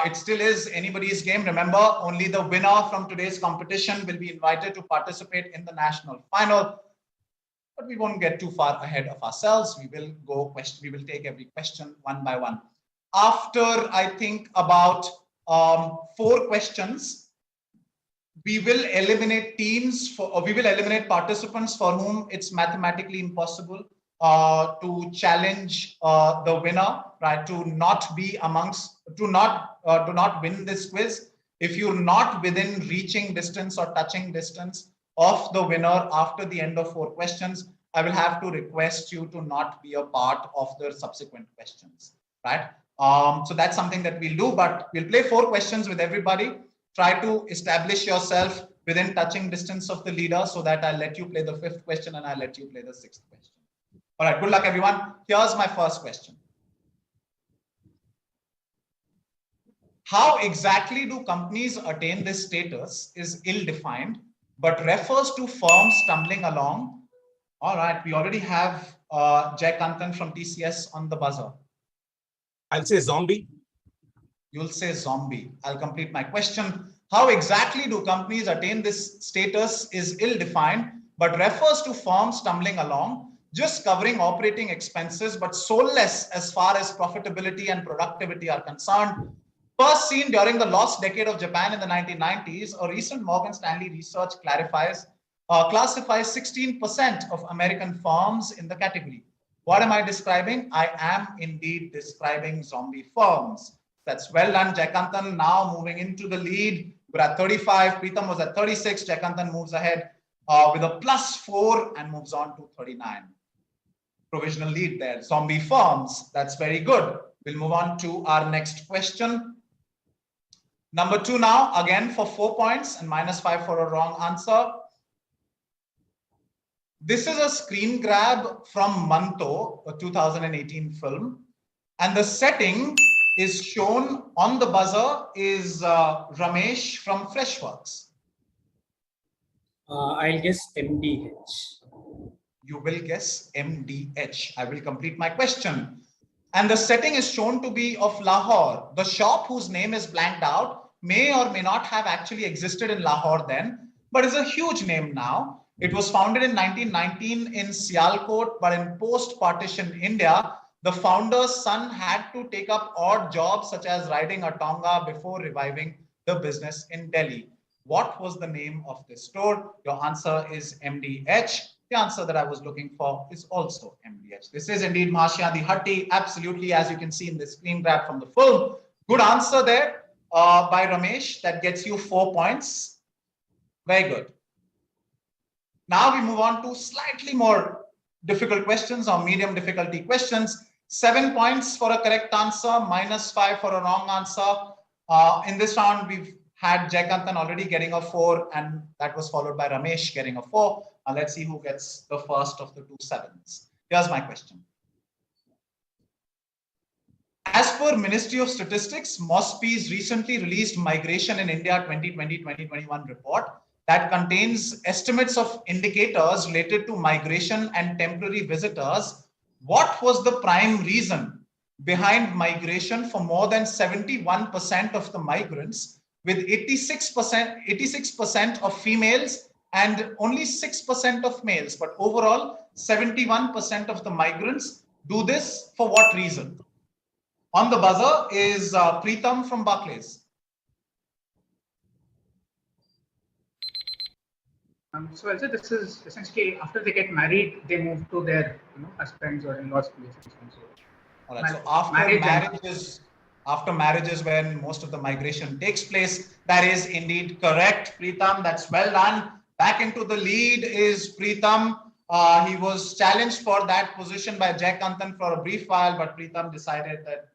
It still is anybody's game. Remember, only the winner from today's competition will be invited to participate in the national final. But we won't get too far ahead of ourselves. We will take every question one by one. After, I think, about 4 questions, we will eliminate participants for whom it's mathematically impossible to challenge the winner, right? To not win this quiz. If you're not within reaching distance or touching distance of the winner after the end of 4 questions, I will have to request you to not be a part of the subsequent questions, right? So that's something that we'll do, but we'll play 4 questions with everybody. Try to establish yourself within touching distance of the leader so that I'll let you play the 5th question and I'll let you play the 6th question. All right, good luck, everyone. Here's my first question. How exactly do companies attain this status is ill-defined, but refers to firms stumbling along. All right, we already have Jay Kantan from TCS on the buzzer. I'll say zombie. You'll say zombie. I'll complete my question. How exactly do companies attain this status is ill-defined, but refers to firms stumbling along, just covering operating expenses, but soulless as far as profitability and productivity are concerned. First seen during the lost decade of Japan in the 1990s, a recent Morgan Stanley research clarifies classifies 16% of American firms in the category. What am I describing? I am indeed describing zombie firms. That's well done, Jaikantan. Now moving into the lead. We're at 35. Preetham was at 36. Jaikantan moves ahead with a +4 and moves on to 39. Provisional lead there. Zombie firms. That's very good. We'll move on to our next question. Number 2 now, again for 4 points and -5 for a wrong answer. This is a screen grab from Manto, a 2018 film. And the setting is shown on the buzzer is Ramesh from Freshworks. I'll guess MDH. You will guess MDH. I will complete my question. And the setting is shown to be of Lahore. The shop whose name is blanked out may or may not have actually existed in Lahore then, but is a huge name now. It was founded in 1919 in Sialkot, but in post-partition India, the founder's son had to take up odd jobs such as riding a tonga before reviving the business in Delhi. What was the name of this store? Your answer is MDH. The answer that I was looking for is also MDH. This is indeed Mahashyadi Hatti. Absolutely, as you can see in the screen grab from the film. Good answer there by Ramesh. That gets you 4 points. Very good. Now we move on to slightly more difficult questions or medium difficulty questions. 7 points for a correct answer, -5 for a wrong answer. In this round, we've had Jaikantan already getting a 4, and that was followed by Ramesh getting a 4. Let's see who gets the first of the 2 sevens. Here's my question. As per Ministry of Statistics, MOSPI's recently released Migration in India 2020-2021 report that contains estimates of indicators related to migration and temporary visitors. What was the prime reason behind migration for more than 71% of the migrants, with 86% of females and only 6% of males, but overall 71% of the migrants do this for what reason? On the buzzer is Preetham from Barclays. So I'll say this is essentially after they get married, they move to their husbands or in-laws places. All right. So after marriages when most of the migration takes place, that is indeed correct, Preetham. That's well done. Back into the lead is Preetham. He was challenged for that position by Jaikantan for a brief while, but Preetham decided that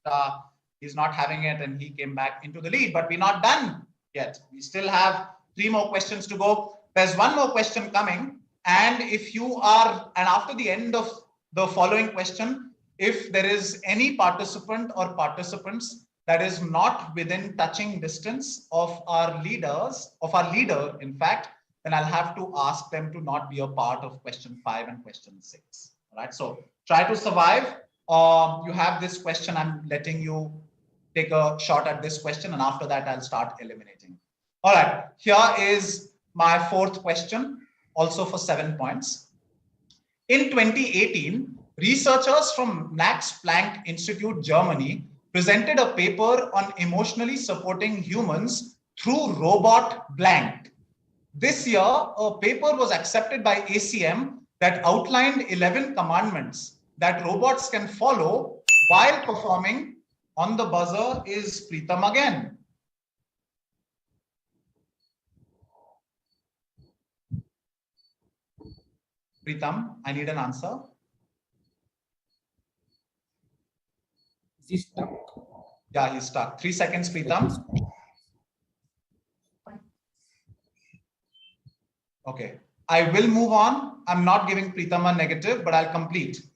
he's not having it and he came back into the lead. But we're not done yet. We still have 3 more questions to go. There's 1 more question coming. And if you are, and after the end of the following question, if there is any participant or participants that is not within touching distance of our leaders, of our leader, in fact, then I'll have to ask them to not be a part of question 5 and question 6. All right. So try to survive. You have this question. I'm letting you take a shot at this question. And after that, I'll start eliminating. All right. Here is my 4th question, also for 7 points. In 2018, researchers from Max Planck Institute, Germany, presented a paper on emotionally supporting humans through robot blank. This year, a paper was accepted by ACM that outlined 11 commandments that robots can follow while performing. On the buzzer is Preetham again. Preetham, I need an answer. Is he stuck? Yeah, he's stuck. 3 seconds, Preetham. Okay, I will move on. I'm not giving Preetham a negative, but I'll complete.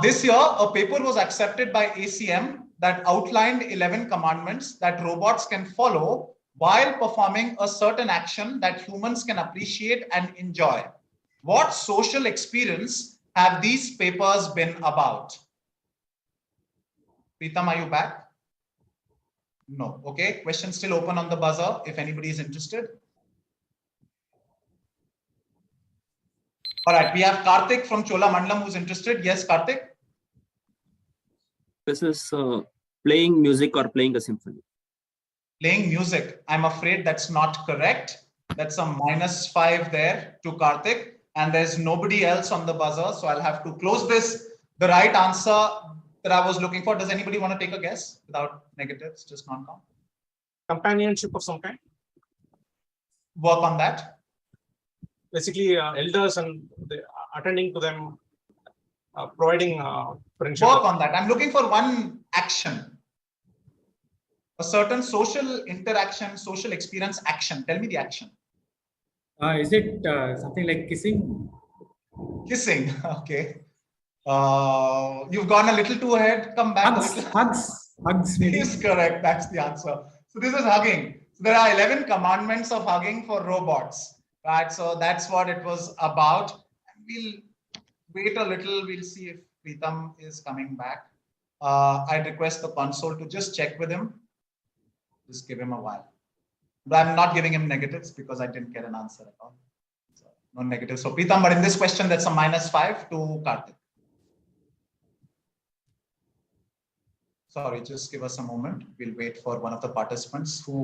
This year, a paper was accepted by ACM that outlined 11 commandments that robots can follow while performing a certain action that humans can appreciate and enjoy. What social experience have these papers been about? Preetham, are you back? No. Okay, question still open on the buzzer if anybody is interested. All right, we have Karthik from Cholamandalam who's interested. Yes, Karthik. This is playing music or playing a symphony. Playing music. I'm afraid that's not correct. That's a -5 there to Karthik. And there's nobody else on the buzzer. So I'll have to close this. The right answer that I was looking for. Does anybody want to take a guess without negatives, just non-count? Companionship of some kind. Work on that. Basically, elders and attending to them, providing friendship. Work on that. I'm looking for one action. A certain social interaction, social experience action. Tell me the action. Is it something like kissing? Kissing. Okay. You've gone a little too ahead. Come back. Hugs. Maybe. Is correct. That's the answer. So this is hugging. So there are 11 commandments of hugging for robots. Right. So that's what it was about. We'll wait a little. We'll see if Pritam is coming back. I'd request the console to just check with him. Just give him a while. But I'm not giving him negatives because I didn't get an answer at all. So no negatives. So Pritam, but in this question, that's a -5 to Karthik. Sorry, just give us a moment. We'll wait for one of the participants who,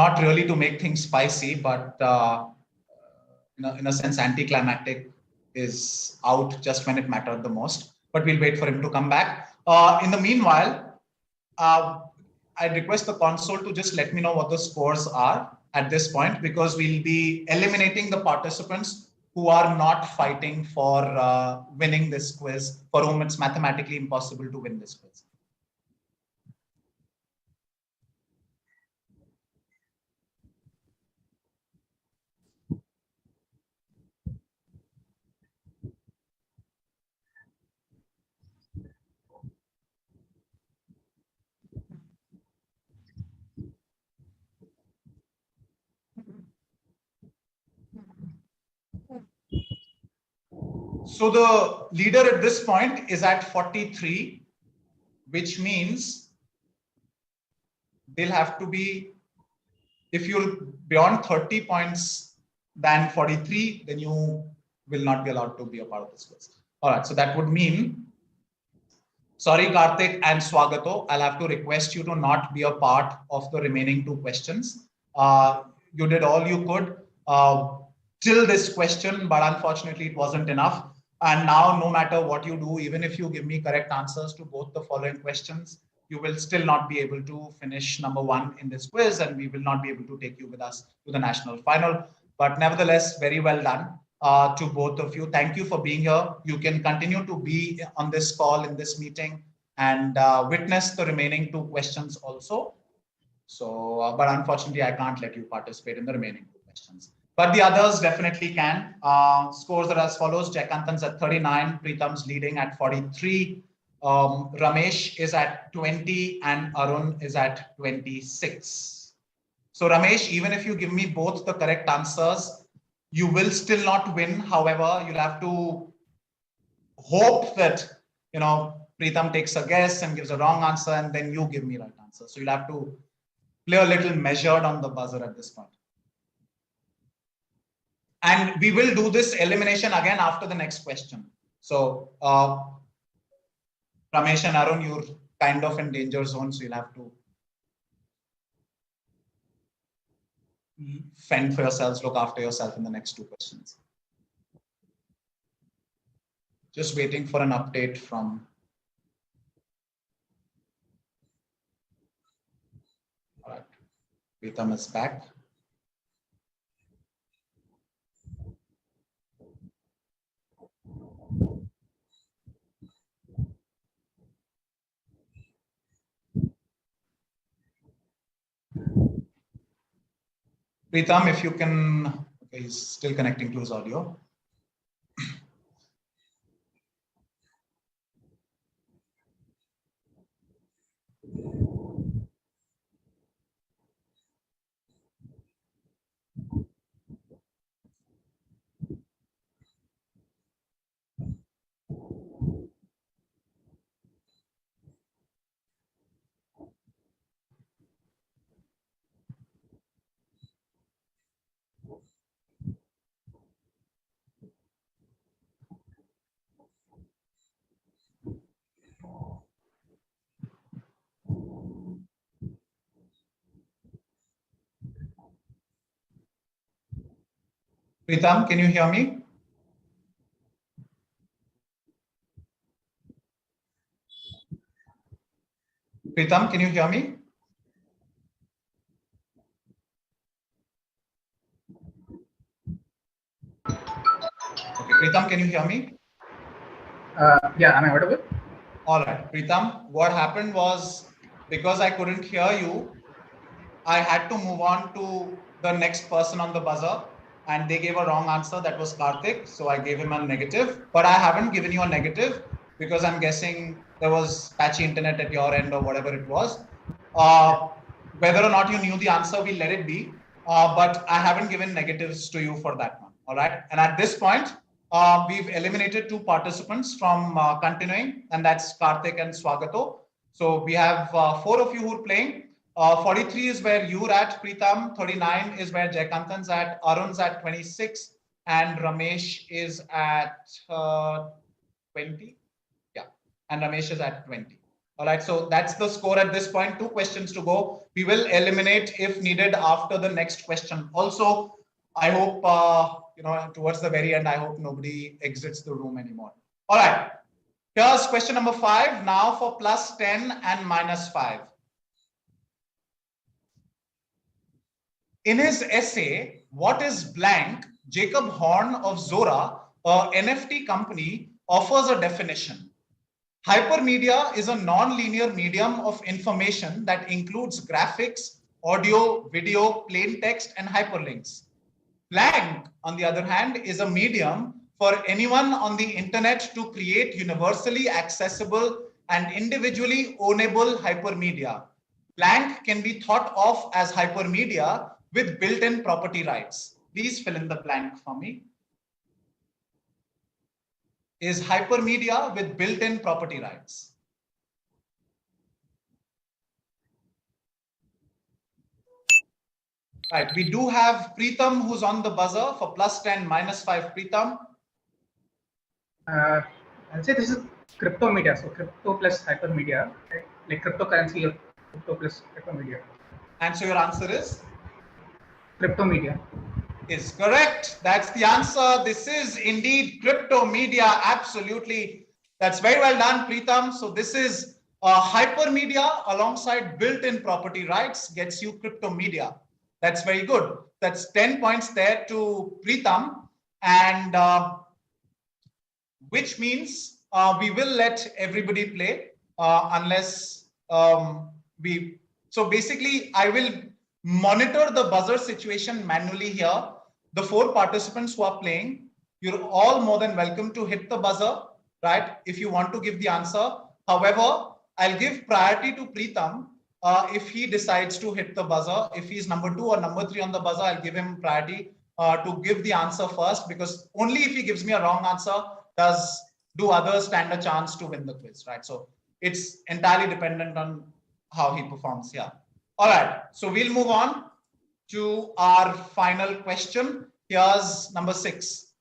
not really to make things spicy, but in a sense, anticlimactic is out just when it mattered the most. But we'll wait for him to come back. In the meanwhile, I'd request the console to just let me know what the scores are at this point, because we'll be eliminating the participants who are not fighting for winning this quiz, for whom it's mathematically impossible to win this quiz. So the leader at this point is at 43, which means they'll have to be, if you're beyond 30 points than 43, then you will not be allowed to be a part of this quiz. All right, so that would mean, sorry, Karthik and Swagato, I'll have to request you to not be a part of the remaining two questions. You did all you could till this question, but unfortunately it wasn't enough. And now, no matter what you do, even if you give me correct answers to both the following questions, you will still not be able to finish number one in this quiz, and we will not be able to take you with us to the national final. But nevertheless, very well done to both of you. Thank you for being here. You can continue to be on this call, in this meeting, and witness the remaining two questions also. So, but unfortunately, I can't let you participate in the remaining two questions. But the others definitely can. Scores are as follows. Jaikantan's at 39, Pritam's leading at 43, Ramesh is at 20, and Arun is at 26. So Ramesh, even if you give me both the correct answers, you will still not win. However, you'll have to hope that, Pritam takes a guess and gives a wrong answer, and then you give me right answer. So you'll have to play a little measured on the buzzer at this point. And we will do this elimination again after the next question. So Ramesh and Arun, you're kind of in danger zone, so you'll have to fend for yourselves, look after yourself in the next two questions. Just waiting for an update from. All right, Pritam is back. Pritam, if you can, okay, he's still connecting to his audio. Pritam, can you hear me? Pritam, can you hear me? Okay, Pritam, can you hear me? Yeah, am I audible? All right, Pritam, what happened was because I couldn't hear you, I had to move on to the next person on the buzzer and they gave a wrong answer. That was Karthik. So I gave him a negative, but I haven't given you a negative because I'm guessing there was patchy internet at your end or whatever it was. Whether or not you knew the answer, we'll let it be. But I haven't given negatives to you for that one. All right. And at this point, we've eliminated 2 participants from continuing, and that's Karthik and Swagato. So we have 4 of you who are playing. 43 is where you're at, Pritam. 39 is where Jaikantan's at. Arun's at 26. And Ramesh is at 20. Yeah. And Ramesh is at 20. All right. So that's the score at this point. 2 questions to go. We will eliminate if needed after the next question. Also, I hope, towards the very end, I hope nobody exits the room anymore. All right. Here's question number 5. Now for plus 10 and minus 5. In his essay, What is Blank? Jacob Horn of Zora, a NFT company, offers a definition. Hypermedia is a non-linear medium of information that includes graphics, audio, video, plain text, and hyperlinks. Blank, on the other hand, is a medium for anyone on the internet to create universally accessible and individually ownable hypermedia. Blank can be thought of as hypermedia with built-in property rights. Please fill in the blank for me. Is hypermedia with built-in property rights. Right, we do have Pritam who's on the buzzer for plus 10, minus 5. Pritam. I'll say this is crypto media, so crypto plus hypermedia, right? Like cryptocurrency or crypto plus hypermedia. And so your answer is? Crypto media. Is correct. That's the answer. This is indeed crypto media. Absolutely. That's very well done, Pritam. So this is hypermedia alongside built-in property rights gets you crypto media. That's very good. That's 10 points there to Pritam. And which means we will let everybody play unless so basically I will monitor the buzzer situation manually here. The 4 participants who are playing, you're all more than welcome to hit the buzzer, right? If you want to give the answer. However, I'll give priority to Pritam if he decides to hit the buzzer. If he's number 2 or number 3 on the buzzer, I'll give him priority to give the answer first, because only if he gives me a wrong answer do others stand a chance to win the quiz, right? So it's entirely dependent on how he performs here. All right, so we'll move on to our final question. Here's number 6.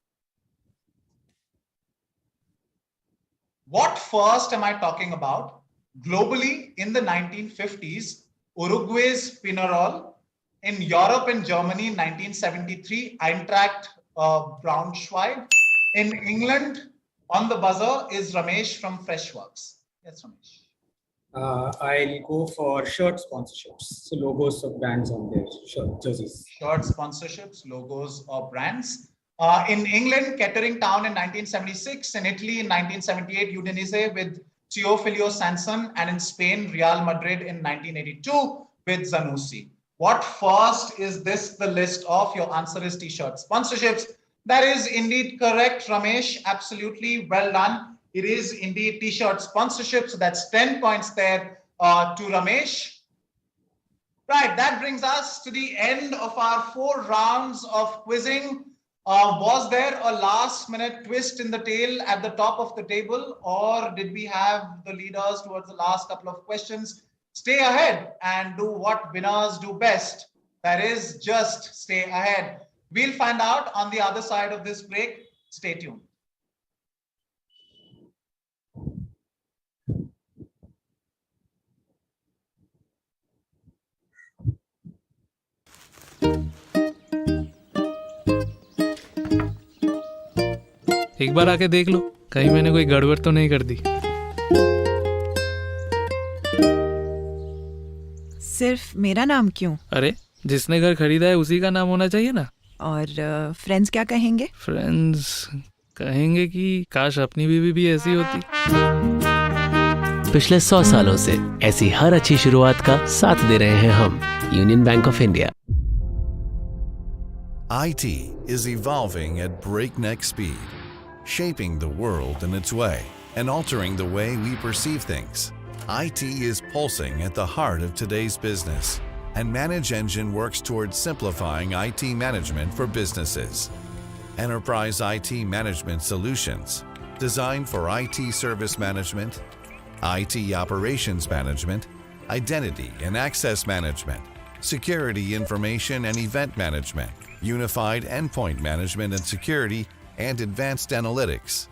What first am I talking about? Globally, in the 1950s, Uruguay's Penarol. In Europe and Germany, 1973, Eintracht Braunschweig. In England, on the buzzer is Ramesh from Freshworks. Yes, Ramesh. I'll go for shirt sponsorships, so logos of brands on their shirt jerseys. Shirt sponsorships, logos or brands. In England, Kettering Town in 1976. In Italy in 1978, Udinese with Teofilio Sanson. And in Spain, Real Madrid in 1982 with Zanussi. What first is this the list of? Your answer is t-shirt sponsorships. That is indeed correct, Ramesh. Absolutely well done. It is indeed t-shirt sponsorship. So that's 10 points there to Ramesh. Right, that brings us to the end of our 4 rounds of quizzing. Was there a last minute twist in the tail at the top of the table, or did we have the leaders towards the last couple of questions stay ahead and do what winners do best? That is just stay ahead. We'll find out on the other side of this break. Stay tuned. एक बार आके देख लो, कहीं मैंने कोई गड़बड़ तो नहीं कर दी। सिर्फ मेरा नाम क्यों? अरे जिसने घर खरीदा है उसी का नाम होना चाहिए ना। और फ्रेंड्स क्या कहेंगे? फ्रेंड्स कहेंगे कि काश अपनी बीवी भी ऐसी होती। पिछले 100 सालों से ऐसी हर अच्छी शुरुआत का साथ दे रहे हैं हम, union bank of India. IT is evolving at breakneck speed, shaping the world in its way and altering the way we perceive things. IT is pulsing at the heart of today's business, and Manage Engine works towards simplifying IT management for businesses. Enterprise IT management solutions designed for IT service management, IT operations management, identity and access management, security information and event management, unified endpoint management and security, and advanced analytics.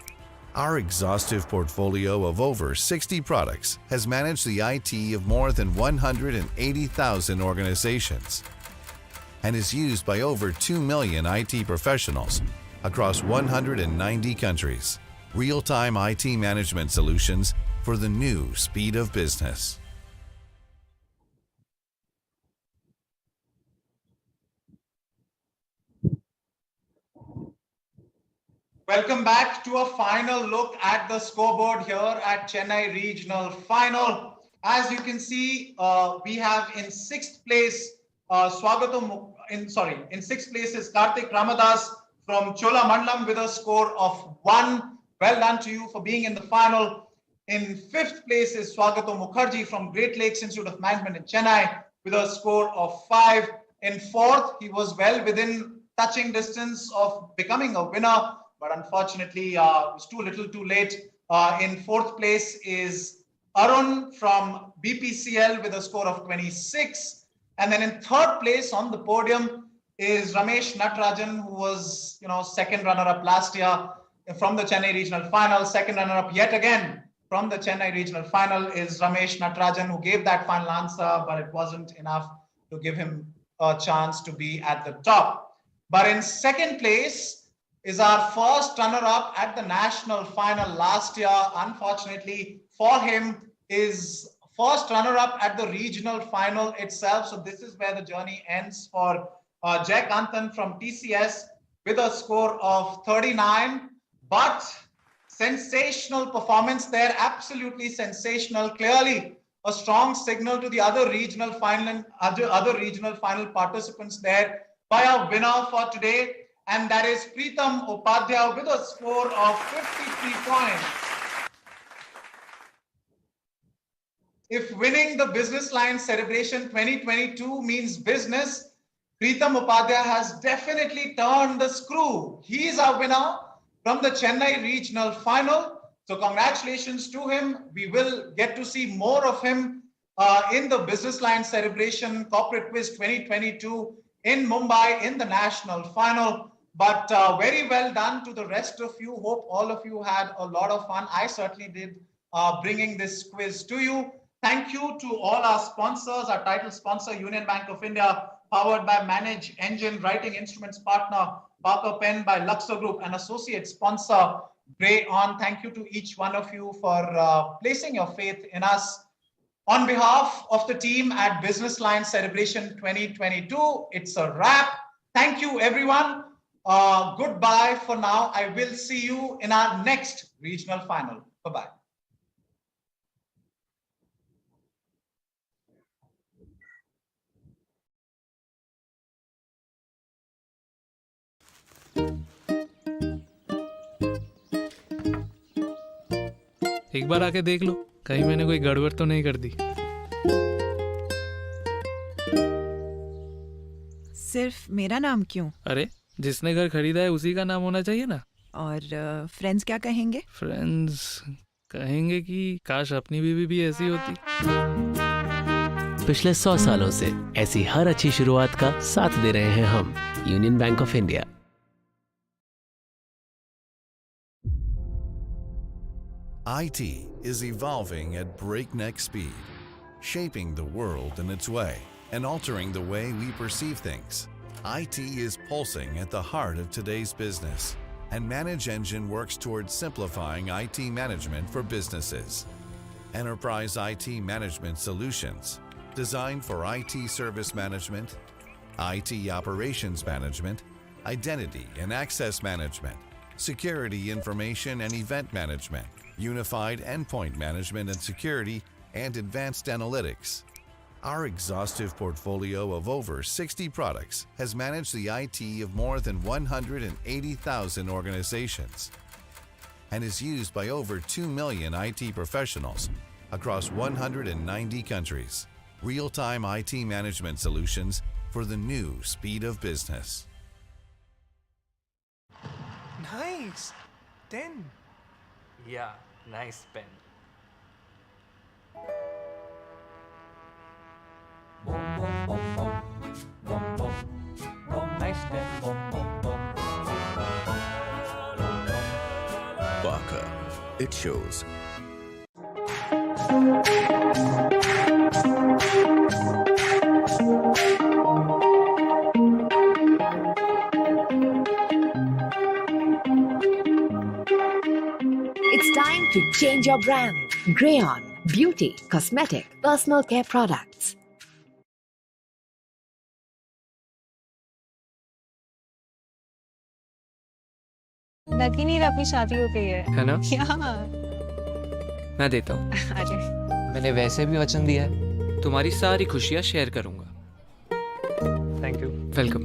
Our exhaustive portfolio of over 60 products has managed the IT of more than 180,000 organizations and is used by over 2 million IT professionals across 190 countries. Real-time IT management solutions for the new speed of business. Welcome back to a final look at the scoreboard here at Chennai Regional Final. As you can see, we have in sixth place in sixth place is Karthik Ramadas from Cholamandalam with a score of 1. Well done to you for being in the final. In fifth place is Swagato Mukherjee from Great Lakes Institute of Management in Chennai with a score of 5. In fourth, he was well within touching distance of becoming a winner, but unfortunately it was too little too late. In fourth place is Arun from BPCL with a score of 26. And then in third place on the podium is Ramesh Natarajan, who was, second runner-up last year from the Chennai Regional Final. Second runner-up yet again from the Chennai Regional Final is Ramesh Natarajan, who gave that final answer, but it wasn't enough to give him a chance to be at the top. But in second place is our first runner-up at the national final last year. Unfortunately for him, is first runner-up at the regional final itself. So this is where the journey ends for Jay Kantan from TCS with a score of 39. But sensational performance there, absolutely sensational. Clearly a strong signal to the other regional final participants there by our winner for today. And that is Preetham Upadhyay with a score of 53 points. If winning the BusinessLine Cerebration 2022 means business, Preetham Upadhyay has definitely turned the screw. He is our winner from the Chennai Regional Final. So congratulations to him. We will get to see more of him in the BusinessLine Cerebration Corporate Quiz 2022 in Mumbai in the national final. But very well done to the rest of you. Hope all of you had a lot of fun. I certainly did bringing this quiz to you. Thank you to all our sponsors, our title sponsor, Union Bank of India, powered by Manage Engine, writing instruments partner, Parker Pen by Luxor Group, and associate sponsor, Brainiacs. Thank you to each one of you for placing your faith in us. On behalf of the team at BusinessLine Cerebration 2022, it's a wrap. Thank you, everyone. Goodbye for now. I will see you in our next regional final. Bye-bye. एक बार आके देख लो, कहीं मैंने कोई गड़बड़ तो नहीं कर दी। सिर्फ मेरा नाम क्यों? अरे जिसने घर खरीदा है उसी का नाम होना चाहिए ना। और फ्रेंड्स क्या कहेंगे? फ्रेंड्स कहेंगे कि काश अपनी बीवी भी ऐसी होती। पिछले 100 सालों से ऐसी हर अच्छी शुरुआत का साथ दे रहे हैं हम, union bank of India. IT is evolving at breakneck speed, shaping the world in its way and altering the way we perceive things. IT is pulsing at the heart of today's business, and Manage Engine works towards simplifying IT management for businesses. Enterprise IT management solutions designed for IT service management, IT operations management, identity and access management, security information and event management, unified endpoint management and security, and advanced analytics. Our exhaustive portfolio of over 60 products has managed the IT of more than 180,000 organizations and is used by over 2 million IT professionals across 190 countries. Real-time IT management solutions for the new speed of business. Nice. 10. Yeah, nice pen. Nice pen. Parker. It shows. It's time to change your brand. Brainiacs, beauty, cosmetic, personal care products. लग ही नहीं रहा अपनी शादी हो गई है ना? यार मैं देता हूँ। अरे मैंने वैसे भी वचन दिया है, तुम्हारी सारी खुशियाँ शेयर करूँगा। Thank you. वेलकम।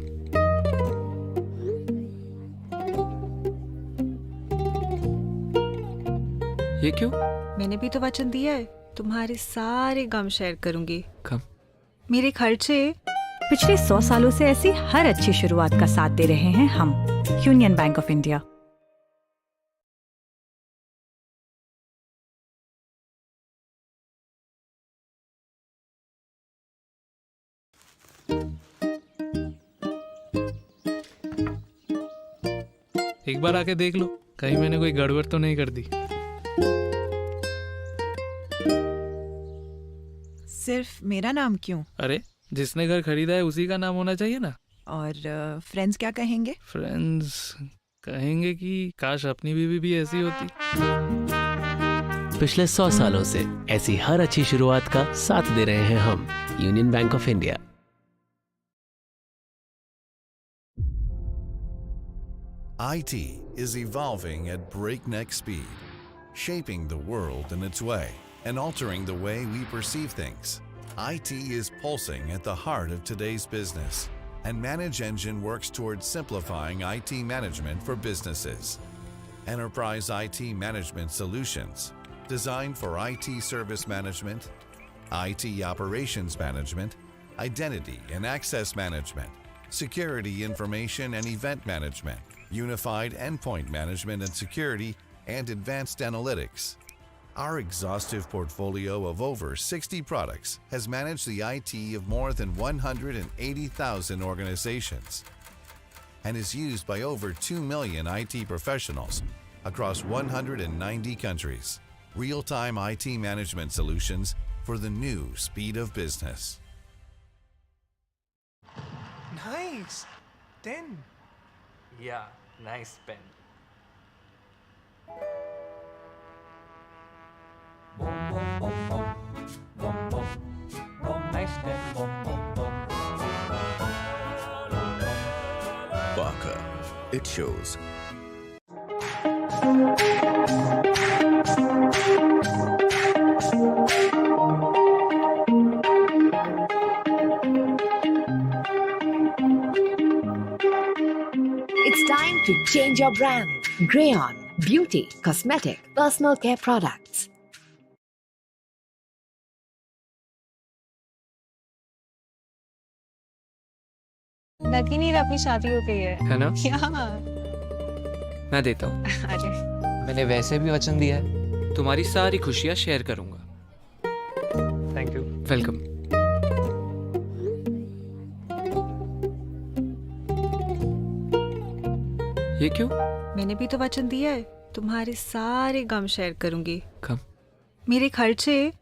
ये क्यों? मैंने भी तो वचन दिया है, तुम्हारे सारे गम शेयर करूंगी। गम? मेरे खर्चे। पिछले 100 सालों से ऐसी हर अच्छी शुरुआत का साथ दे रहे हैं हम, यूनियन बैंक ऑफ इंडिया। एक बार आके देख लो, कहीं मैंने कोई गड़बड़ तो नहीं कर दी। सिर्फ मेरा नाम क्यों? अरे जिसने घर खरीदा है उसी का नाम होना चाहिए ना। और फ्रेंड्स क्या कहेंगे? फ्रेंड्स कहेंगे कि काश अपनी बीवी भी ऐसी होती। पिछले 100 सालों से ऐसी हर अच्छी शुरुआत का साथ दे रहे हैं हम, union bank of India. IT is evolving at breakneck speed, shaping the world in its way and altering the way we perceive things. IT is pulsing at the heart of today's business, and Manage Engine works towards simplifying IT management for businesses. Enterprise IT management solutions designed for IT service management, IT operations management, identity and access management, security information and event management, unified endpoint management and security, and advanced analytics. Our exhaustive portfolio of over 60 products has managed the IT of more than 180,000 organizations and is used by over 2 million IT professionals across 190 countries. Real-time IT management solutions for the new speed of business. Nice. 10. Yeah, nice pen. Nice pen. Parker. It shows. It's time to change your brand. Brainiacs, beauty, cosmetic, personal care products. लग ही नहीं रहा अपनी शादी हो गई है ना? यार मैं देता हूँ। अरे मैंने वैसे भी वचन दिया है, तुम्हारी सारी खुशियाँ शेयर करूँगा। Thank you. वेलकम। ये क्यों? मैंने भी तो वचन दिया है, तुम्हारे सारे गम शेयर करूंगी। गम? मेरे खर्चे।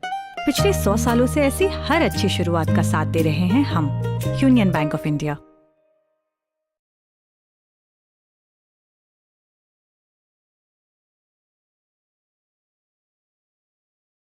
पिछले 100 सालों से ऐसी हर अच्छी शुरुआत का साथ दे रहे हैं हम, यूनियन बैंक ऑफ इंडिया।